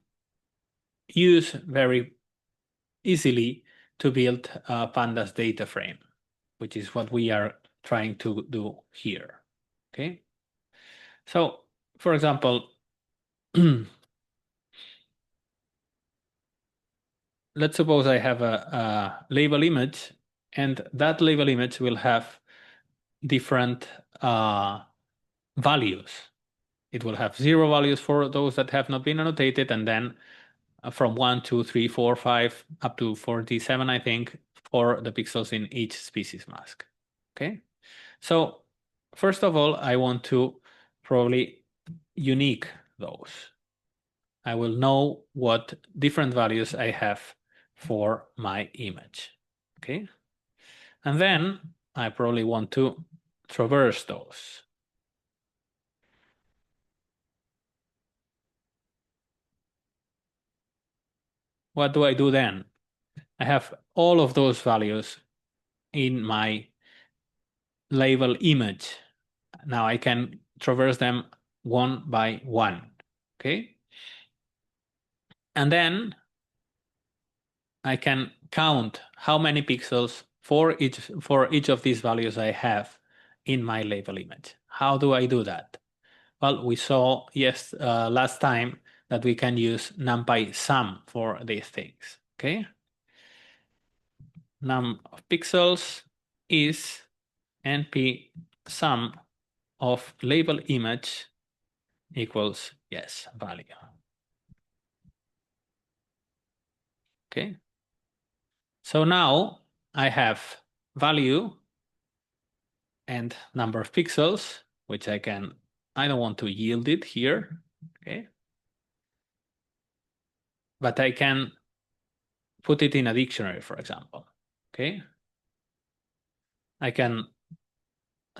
use very easily to build a pandas data frame, which is what we are trying to do here. Okay, so for example, let's suppose I have a label image, and that label image will have different values. It will have 0 values for those that have not been annotated, and then from 1, 2, 3, 4, 5, up to 47, I think, for the pixels in each species mask. Okay, so first of all, I want to probably unique those. I will know what different values I have for my image. Okay, and then I probably want to traverse those. What do I do then? I have all of those values in my label image. Now I can traverse them one by one. Okay, and then I can count how many pixels for each of these values I have in my label image. How do I do that? Well, we saw last time that we can use NumPy sum for these things. Okay, num of pixels is np sum of label image equals value. Okay, so now I have value and number of pixels, which I don't want to yield it here, okay? But I can put it in a dictionary, for example, okay? I can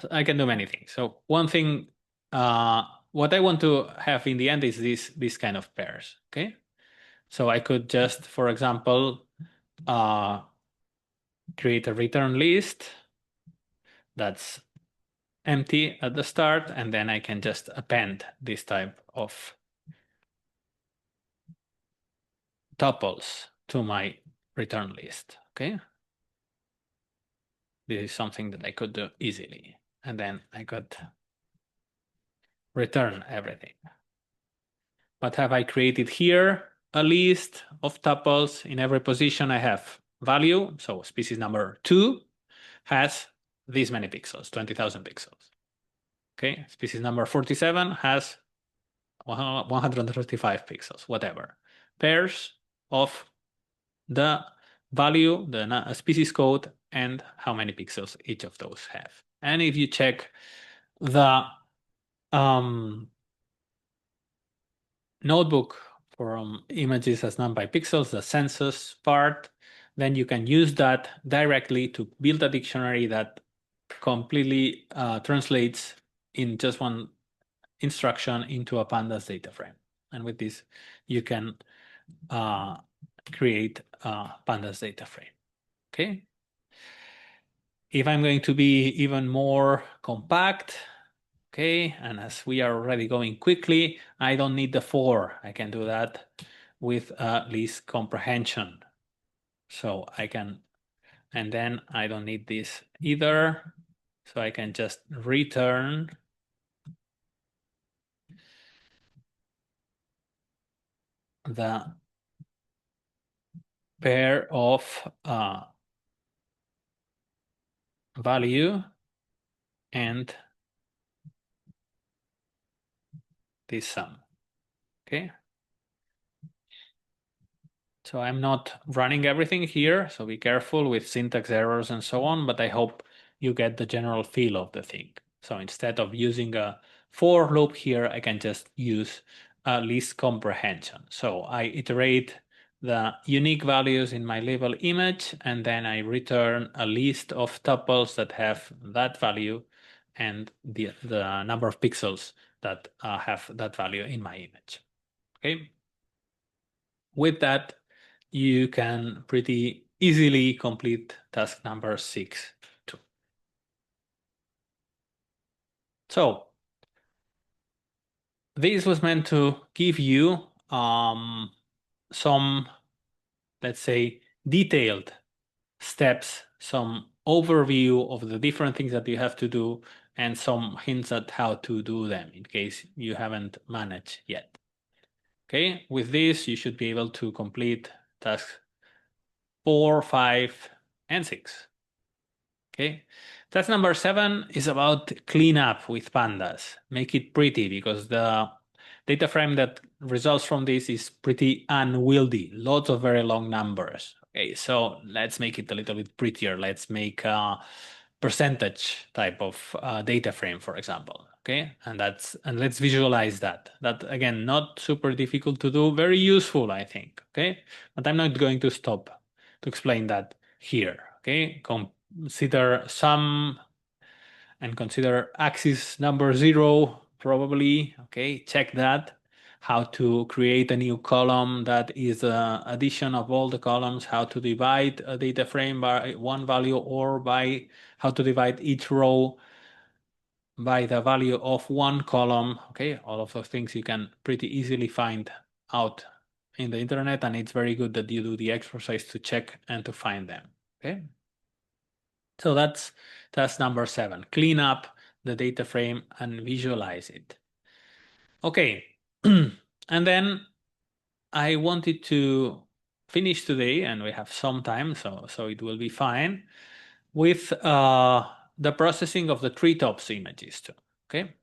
do many things. So one thing, what I want to have in the end is this kind of pairs, okay? So I could just, for example, create a return list that's empty at the start, and then I can just append this type of tuples to my return list, okay? This is something that I could do easily. And then I could return everything. But have I created here a list of tuples? In every position I have value. So species number 2 has these many pixels, 20,000 pixels. Okay, species number 47 has 135 pixels, whatever. Pairs of the value, the species code, and how many pixels each of those have. And if you check the notebook from images as num by pixels, the census part, then you can use that directly to build a dictionary that completely translates in just one instruction into a pandas data frame. And with this, you can create a pandas data frame, okay? If I'm going to be even more compact, okay, and as we are already going quickly, I don't need the for. I can do that with list comprehension. So I can, and then I don't need this either. So I can just return the pair of value and this sum, okay? So I'm not running everything here, so be careful with syntax errors and so on, but I hope you get the general feel of the thing. So instead of using a for loop here, I can just use a list comprehension. So I iterate the unique values in my label image, and then I return a list of tuples that have that value and the number of pixels that have that value in my image, okay? With that, you can pretty easily complete task number 6 too. So this was meant to give you some, let's say, detailed steps, some overview of the different things that you have to do, and some hints at how to do them in case you haven't managed yet. Okay, with this, you should be able to complete tasks 4, 5, and 6. Okay, task number 7 is about clean up with pandas. Make it pretty because the data frame that results from this is pretty unwieldy. Lots of very long numbers. Okay, so let's make it a little bit prettier. Let's make a percentage type of data frame, for example. Okay, and let's visualize that. That again, not super difficult to do, very useful, I think. Okay, but I'm not going to stop to explain that here. Okay, consider sum and consider axis number 0 probably. Okay, check that. How to create a new column that is addition of all the columns, how to divide a data frame by one value, or by how to divide each row by the value of one column. Okay, all of those things you can pretty easily find out in the internet, and it's very good that you do the exercise to check and to find them. Okay, so that's task number 7. Clean up the data frame and visualize it. Okay, and then I wanted to finish today, and we have some time, so it will be fine, with the processing of the treetops images too. Okay,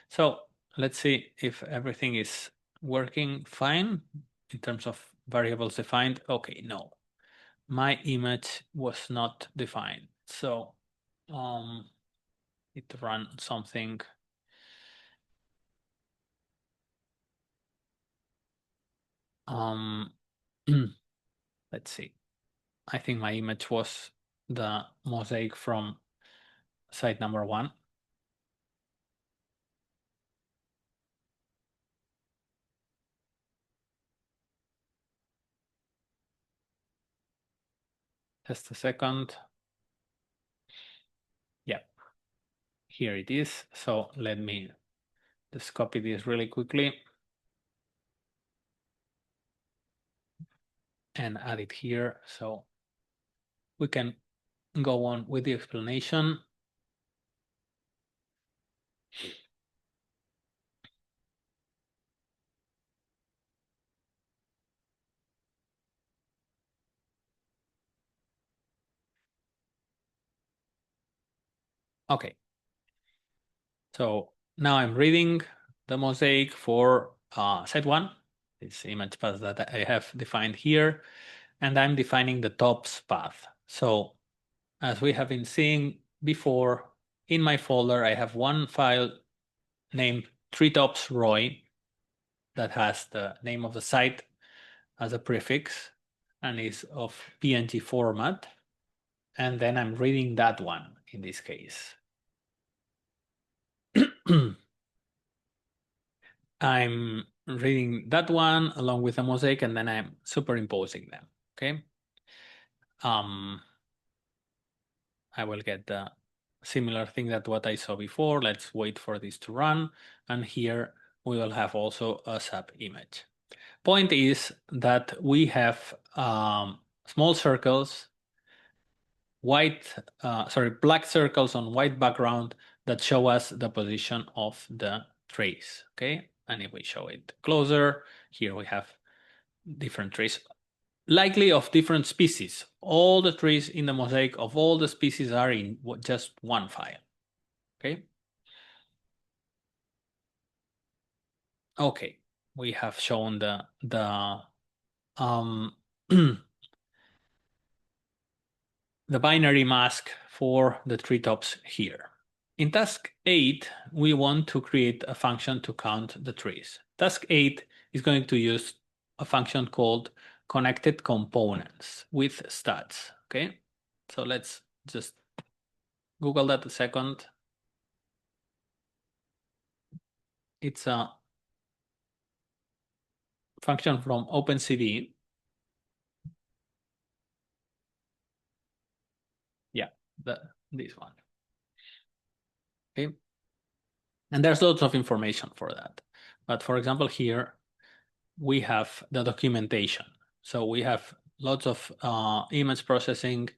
so let's see if everything is working fine in terms of variables defined. Okay, no, my image was not defined. So need to run something. Let's see. I think my image was the mosaic from site number 1. Just a second. Yeah, here it is. So let me just copy this really quickly and add it here so we can go on with the explanation. Okay. So now I'm reading the mosaic for site 1, this image path that I have defined here, and I'm defining the tops path. So as we have been seeing before, in my folder, I have one file named treetopsROI that has the name of the site as a prefix and is of PNG format. And then I'm reading that one in this case. I'm reading that one along with a mosaic, and then I'm superimposing them, okay? I will get the similar thing that what I saw before. Let's wait for this to run. And here we will have also a sub image. Point is that we have small circles, black circles on white background that show us the position of the trace, okay? And if we show it closer, here we have different trees, likely of different species. All the trees in the mosaic of all the species are in just one file, okay? Okay, we have shown the the binary mask for the treetops here. In task 8, we want to create a function to count the trees. Task 8 is going to use a function called connected components with stats, okay? So let's just Google that a second. It's a function from OpenCV. Yeah, this one. Okay. And there's lots of information for that. But for example, here we have the documentation. So we have lots of image processing,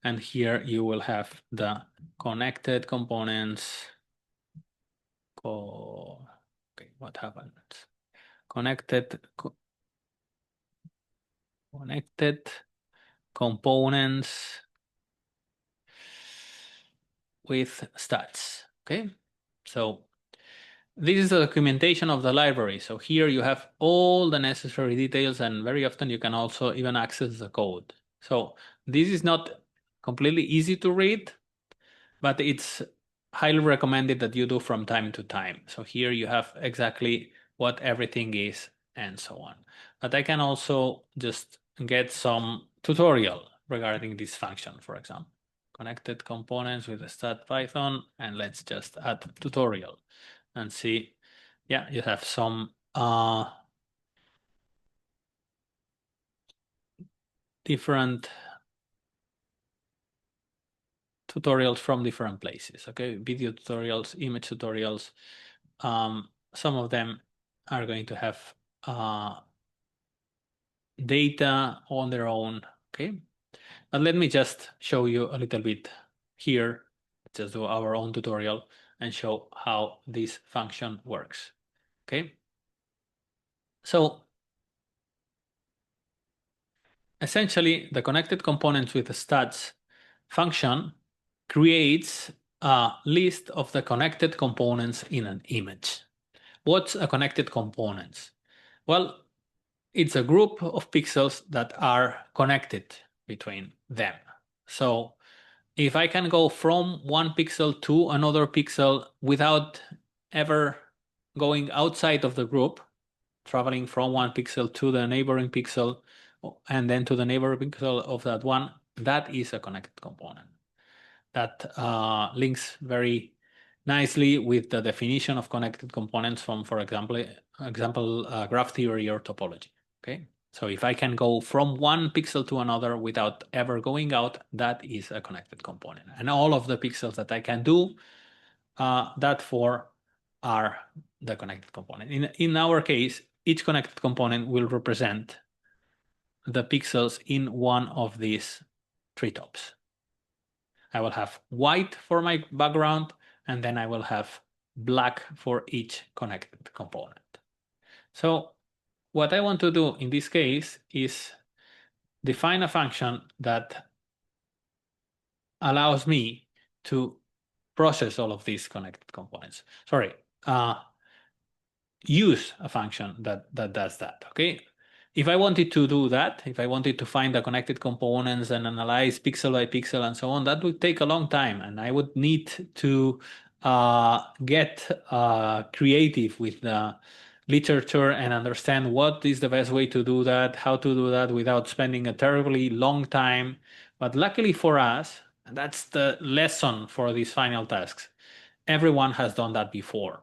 and here you will have the connected components. Okay, what happened? Connected components with stats. Okay, so this is the documentation of the library. So here you have all the necessary details, and very often you can also even access the code. So this is not completely easy to read, but it's highly recommended that you do from time to time. So here you have exactly what everything is and so on. But I can also just get some tutorial regarding this function, for example. Connected components with the stat Python, and let's just add tutorial and see. Yeah, you have some different tutorials from different places, okay? Video tutorials, image tutorials. Some of them are going to have data on their own, okay? But let me just show you a little bit here, just do our own tutorial and show how this function works, okay? So essentially, the connected components with the stats function creates a list of the connected components in an image. What's a connected components? Well, it's a group of pixels that are connected between them. So if I can go from one pixel to another pixel without ever going outside of the group, traveling from one pixel to the neighboring pixel and then to the neighboring pixel of that one, that is a connected component. That links very nicely with the definition of connected components from, for example, graph theory or topology. Okay, so if I can go from one pixel to another without ever going out, that is a connected component. And all of the pixels that I can do that for are the connected component. In our case, each connected component will represent the pixels in one of these treetops. I will have white for my background, and then I will have black for each connected component. So what I want to do in this case is define a function that allows me to process all of these connected components. Sorry, use a function that does that, okay? If I wanted to do that, if I wanted to find the connected components and analyze pixel by pixel and so on, that would take a long time, and I would need to get creative with the literature and understand what is the best way to do that, how to do that without spending a terribly long time. But luckily for us, and that's the lesson for these final tasks, everyone has done that before.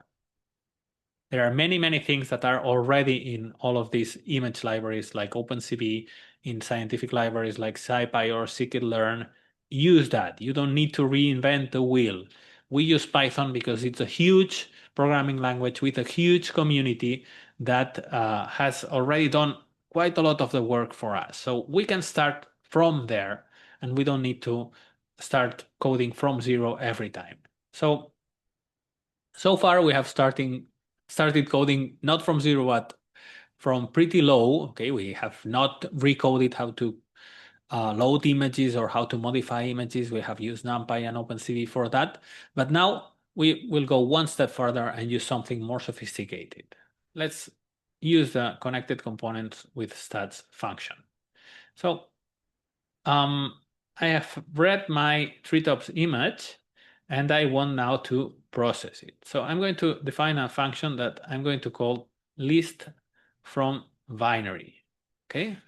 There are many, many things that are already in all of these image libraries like OpenCV, in scientific libraries like SciPy or scikit-learn. Use that. You don't need to reinvent the wheel. We use Python because it's a huge programming language with a huge community that has already done quite a lot of the work for us. So we can start from there, and we don't need to start coding from zero every time. So far we have started coding not from zero, but from pretty low. Okay, we have not recoded how to load images or how to modify images. We have used NumPy and OpenCV for that. But now we will go one step further and use something more sophisticated. Let's use the connected components with stats function. So I have read my treetops image, and I want now to process it. So I'm going to define a function that I'm going to call list from binary. Okay.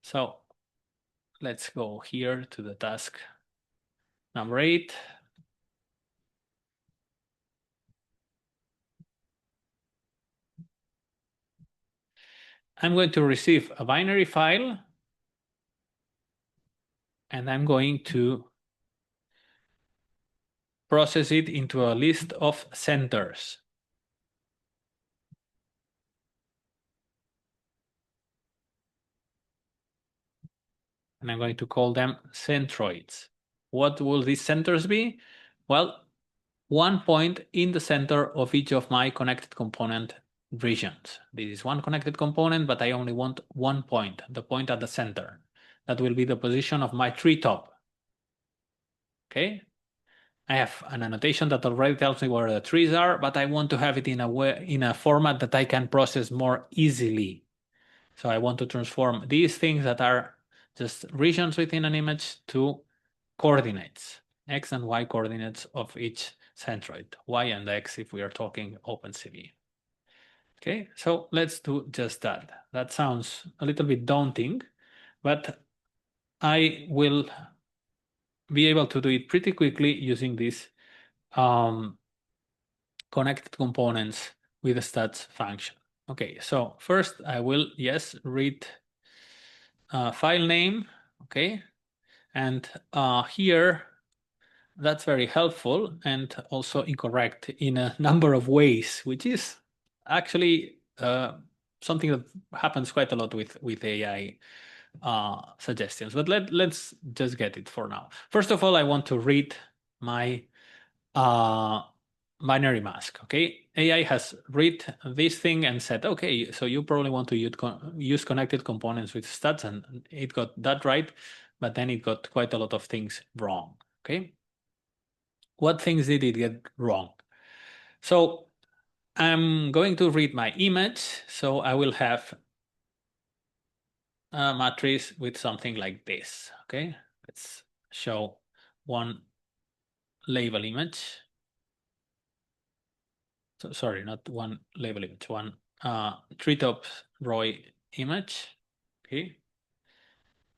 So let's go here to the task number 8. I'm going to receive a binary file, and I'm going to process it into a list of centers. And I'm going to call them centroids. What will these centers be? Well, one point in the center of each of my connected component regions. This is one connected component, but I only want one point, the point at the center. That will be the position of my treetop. Okay? I have an annotation that already tells me where the trees are, but I want to have it in a format that I can process more easily. So I want to transform these things that are just regions within an image to coordinates, X and Y coordinates of each centroid, Y and X if we are talking OpenCV. Okay, so let's do just that. That sounds a little bit daunting, but I will be able to do it pretty quickly using these connected components with the stats function. Okay, so first I will, yes, read file name, okay, and here that's very helpful and also incorrect in a number of ways, which is actually something that happens quite a lot with AI suggestions. But let's just get it for now. First of all, I want to read my binary mask. Okay, AI has read this thing and said, okay, so you probably want to use connected components with stats, and it got that right, but then it got quite a lot of things wrong. Okay, what things did it get wrong? So I'm going to read my image, so I will have a matrix with something like this. Okay, let's show one label image. So, sorry, not one label image, one treetop row image. Okay.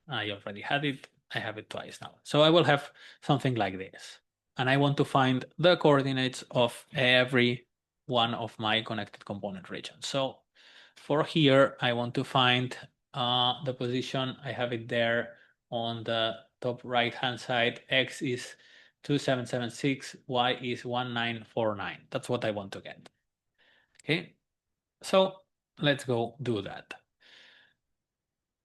I already had it. I have it twice now. So I will have something like this. And I want to find the coordinates of every one of my connected component regions. So for here, I want to find the position. I have it there on the top right-hand side. X is 2776, Y is 1949. That's what I want to get. Okay, so let's go do that.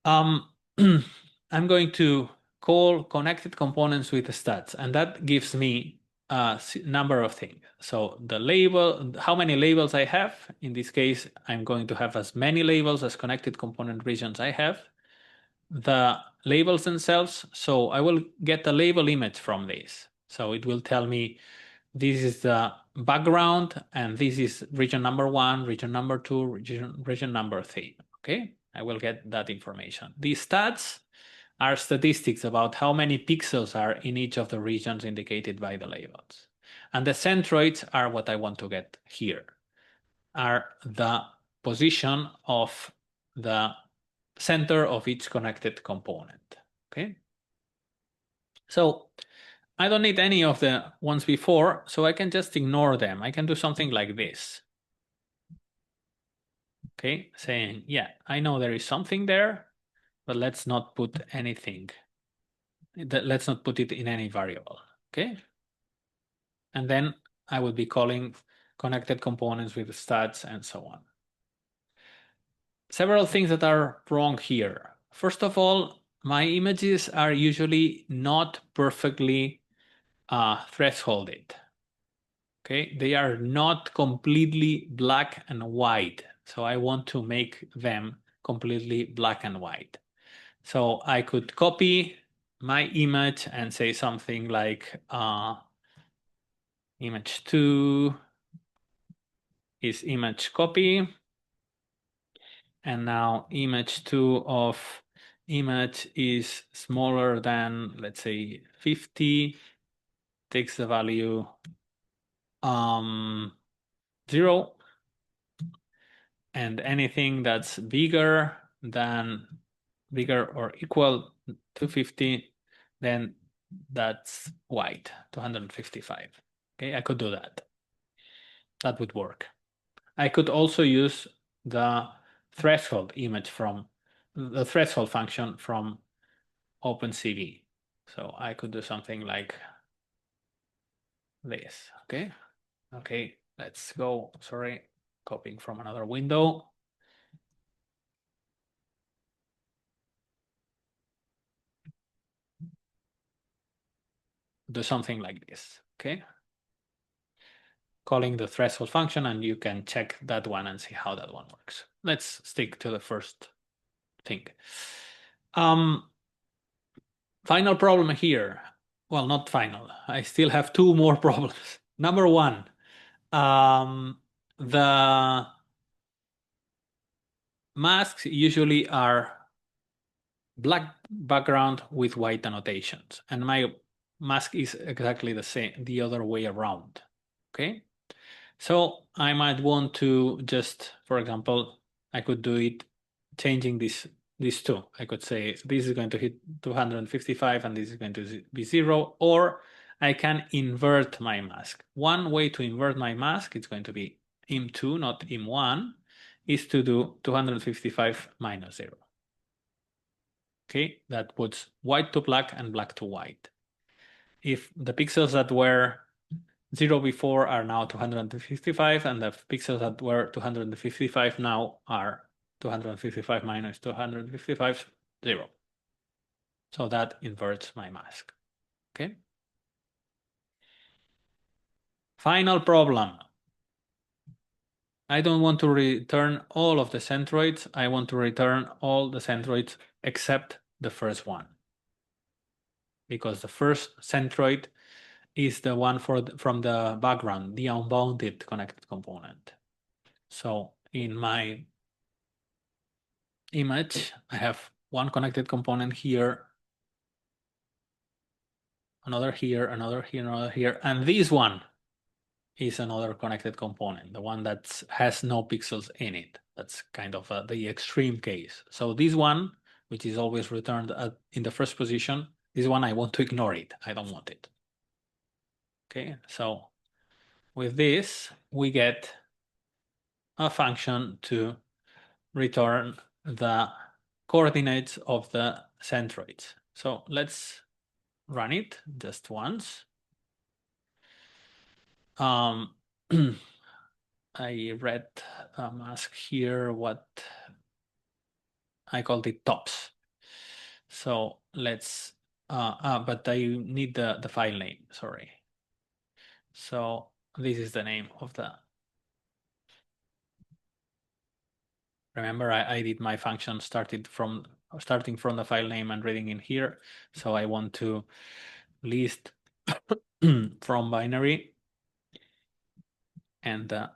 I'm going to call connected components with stats, and that gives me a number of things. So the label, how many labels I have. In this case, I'm going to have as many labels as connected component regions I have. The labels themselves, so I will get a label image from this. So it will tell me this is the background, and this is region number 1, region number 2, region number 3. Okay, I will get that information. These stats are statistics about how many pixels are in each of the regions indicated by the labels. And the centroids are what I want to get here, are the position of the center of each connected component. Okay, so I don't need any of the ones before, so I can just ignore them. I can do something like this. Okay, saying, yeah, I know there is something there, but let's not put anything. Let's not put it in any variable. Okay, and then I will be calling connected components with stats and so on. Several things that are wrong here. First of all, my images are usually not perfectly thresholded. Okay, they are not completely black and white. So I want to make them completely black and white. So I could copy my image and say something like image 2 is image copy. And now image 2 of image is smaller than, let's say, 50, takes the value 0. And anything that's bigger or equal to 50, then that's white, 255. Okay, I could do that. That would work. I could also use the threshold image from the threshold function from OpenCV. So I could do something like this. Okay. Okay, let's go. Sorry, copying from another window. Do something like this. Okay. Calling the threshold function, and you can check that one and see how that one works. Let's stick to the first thing. Final problem here. Well, not final. I still have 2 more problems. Number 1, the masks usually are black background with white annotations, and my mask is exactly the same, the other way around. Okay, so I might want to just, for example, I could do it changing these two. I could say this is going to hit 255 and this is going to be 0, or I can invert my mask. One way to invert my mask, it's going to be im2, not im1, is to do 255 minus 0. Okay, that puts white to black and black to white. If the pixels that were 0 before are now 255, and the pixels that were 255 now are 255 minus 255, 0. So that inverts my mask. Okay. Final problem. I don't want to return all of the centroids. I want to return all the centroids except the first one, because the first centroid is the one from the background, the unbounded connected component. So in my image, I have one connected component here another here, another here, another here, and this one is another connected component, the one that has no pixels in it. That's kind of the extreme case. So this one, which is always returned in the first position, this one I want to ignore it. I don't want it. Okay, so with this, we get a function to return the coordinates of the centroids. So let's run it just once. I read a mask here, what I called it tops. So let's, but I need the file name, sorry. So this is the name of the, remember I did my function starting from the file name and reading in here. So I want to list from binary and the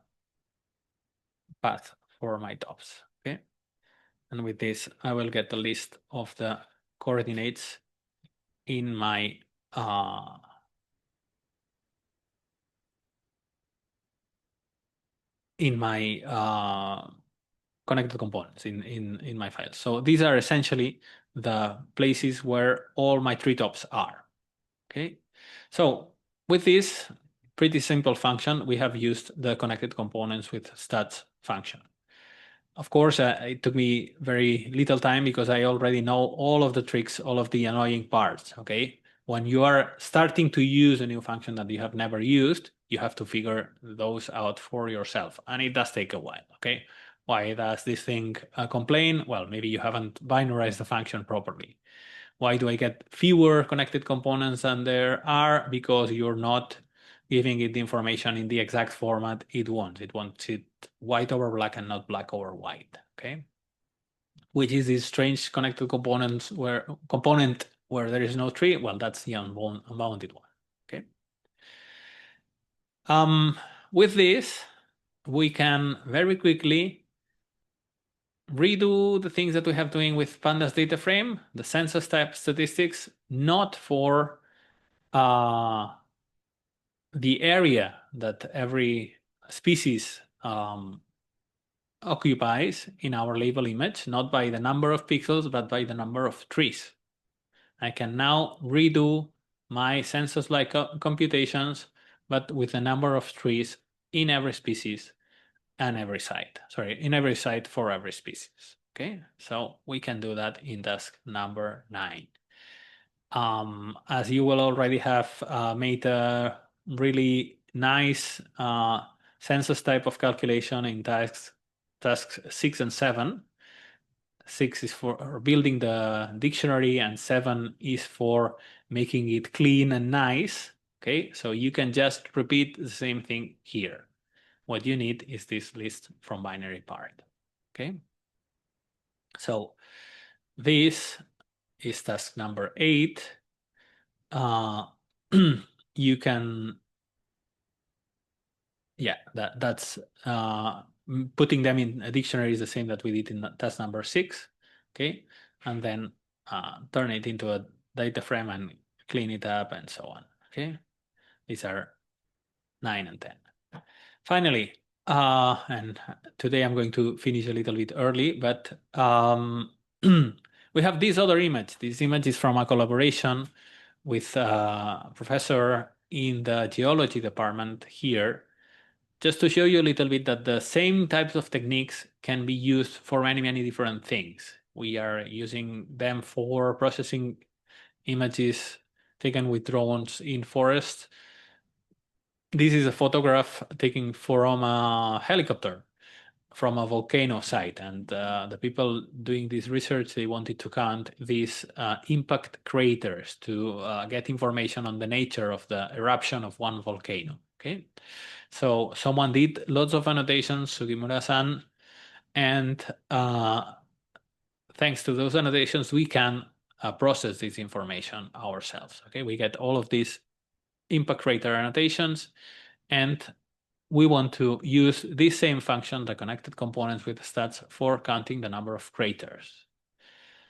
path for my tops, okay? And with this, I will get the list of the coordinates in my connected components in my file. So these are essentially the places where all my tree tops are. Okay, so with this pretty simple function, we have used the connected components with stats function. Of course, it took me very little time because I already know all of the tricks, all of the annoying parts, okay? When you are starting to use a new function that you have never used, you have to figure those out for yourself. And it does take a while, okay? Why does this thing complain? Well, maybe you haven't binarized the function properly. Why do I get fewer connected components than there are? Because you're not giving it the information in the exact format it wants. It wants it white over black and not black over white, okay? Which is this strange connected component where there is no tree. Well, that's the unbounded one, okay? With this, we can very quickly redo the things that we have doing with pandas data frame, the census type statistics, not for the area that every species occupies in our label image, not by the number of pixels, but by the number of trees. I can now redo my census-like computations, but with the number of trees in every species and every site. Sorry, in every site for every species. Okay, so we can do that in task number 9. As you will already have made a really nice census type of calculation in tasks 6 and 7. 6 is for building the dictionary and 7 is for making it clean and nice. Okay, so you can just repeat the same thing here. What you need is this list from binary part. Okay, so this is task number 8. You can, yeah, that's putting them in a dictionary is the same that we did in task number 6, okay, and then turn it into a data frame and clean it up and so on. Okay, these are 9 and 10. Finally, and today I'm going to finish a little bit early, but we have this other image. This image is from a collaboration with a professor in the geology department here, just to show you a little bit that the same types of techniques can be used for many, many different things. We are using them for processing images taken with drones in forests. This is a photograph taken from a helicopter from a volcano site, and the people doing this research, they wanted to count these impact craters to get information on the nature of the eruption of one volcano. Okay, so someone did lots of annotations, Sugimura-san, and thanks to those annotations, we can process this information ourselves. Okay, we get all of these impact crater annotations, and we want to use this same function, the connected components with stats, for counting the number of craters.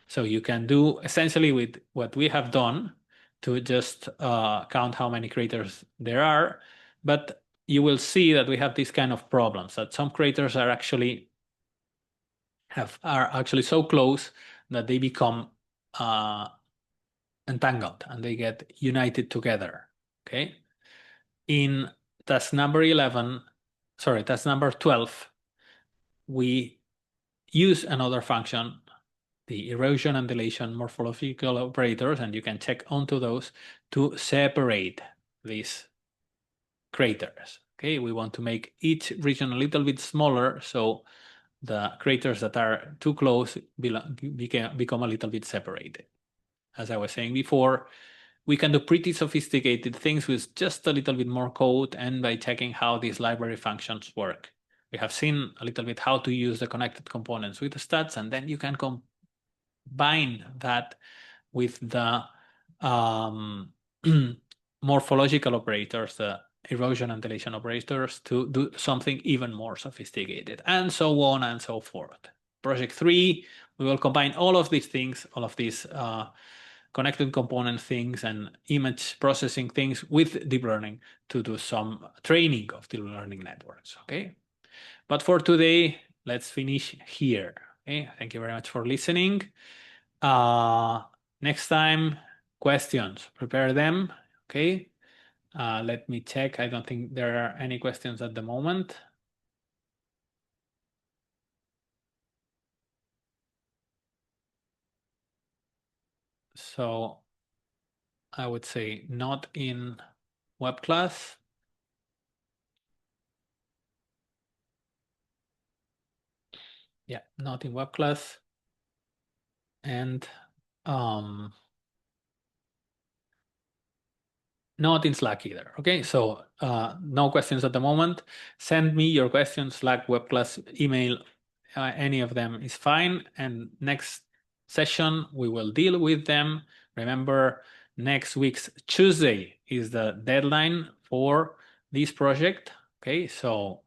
So you can do essentially with what we have done, to just count how many craters there are, but you will see that we have these kind of problems, that some craters are actually so close that they become entangled and they get united together. Okay. In task number 12, we use another function, the erosion and dilation morphological operators, and you can check onto those to separate these craters. Okay, we want to make each region a little bit smaller, so the craters that are too close become a little bit separated. As I was saying before, we can do pretty sophisticated things with just a little bit more code and by checking how these library functions work. We have seen a little bit how to use the connected components with the stats, and then you can combine that with the morphological operators, the erosion and dilation operators, to do something even more sophisticated, and so on and so forth. Project 3, we will combine all of these things, all of these connected component things and image processing things with deep learning to do some training of deep learning networks, okay? But for today, let's finish here, okay? Thank you very much for listening. Next time, questions, prepare them, okay? Let me check. I don't think there are any questions at the moment. So I would say not in web class. Yeah, not in web class. And not in Slack either. Okay, so no questions at the moment. Send me your questions, Slack, web class, email, any of them is fine. And next session, we will deal with them. Remember, next week's Tuesday is the deadline for this project. Okay, so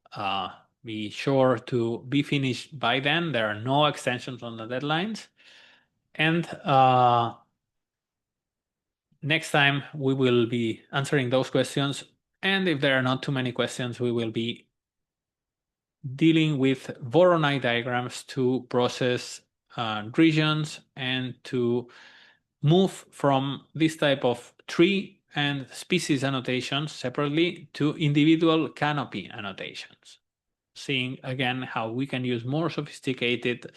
be sure to be finished by then. There are no extensions on the deadlines. And next time, we will be answering those questions. And if there are not too many questions, we will be dealing with Voronoi diagrams to process regions and to move from this type of tree and species annotations separately to individual canopy annotations. Seeing again how we can use more sophisticated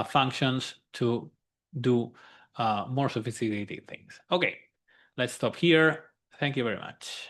functions to do more sophisticated things. Okay, let's stop here. Thank you very much.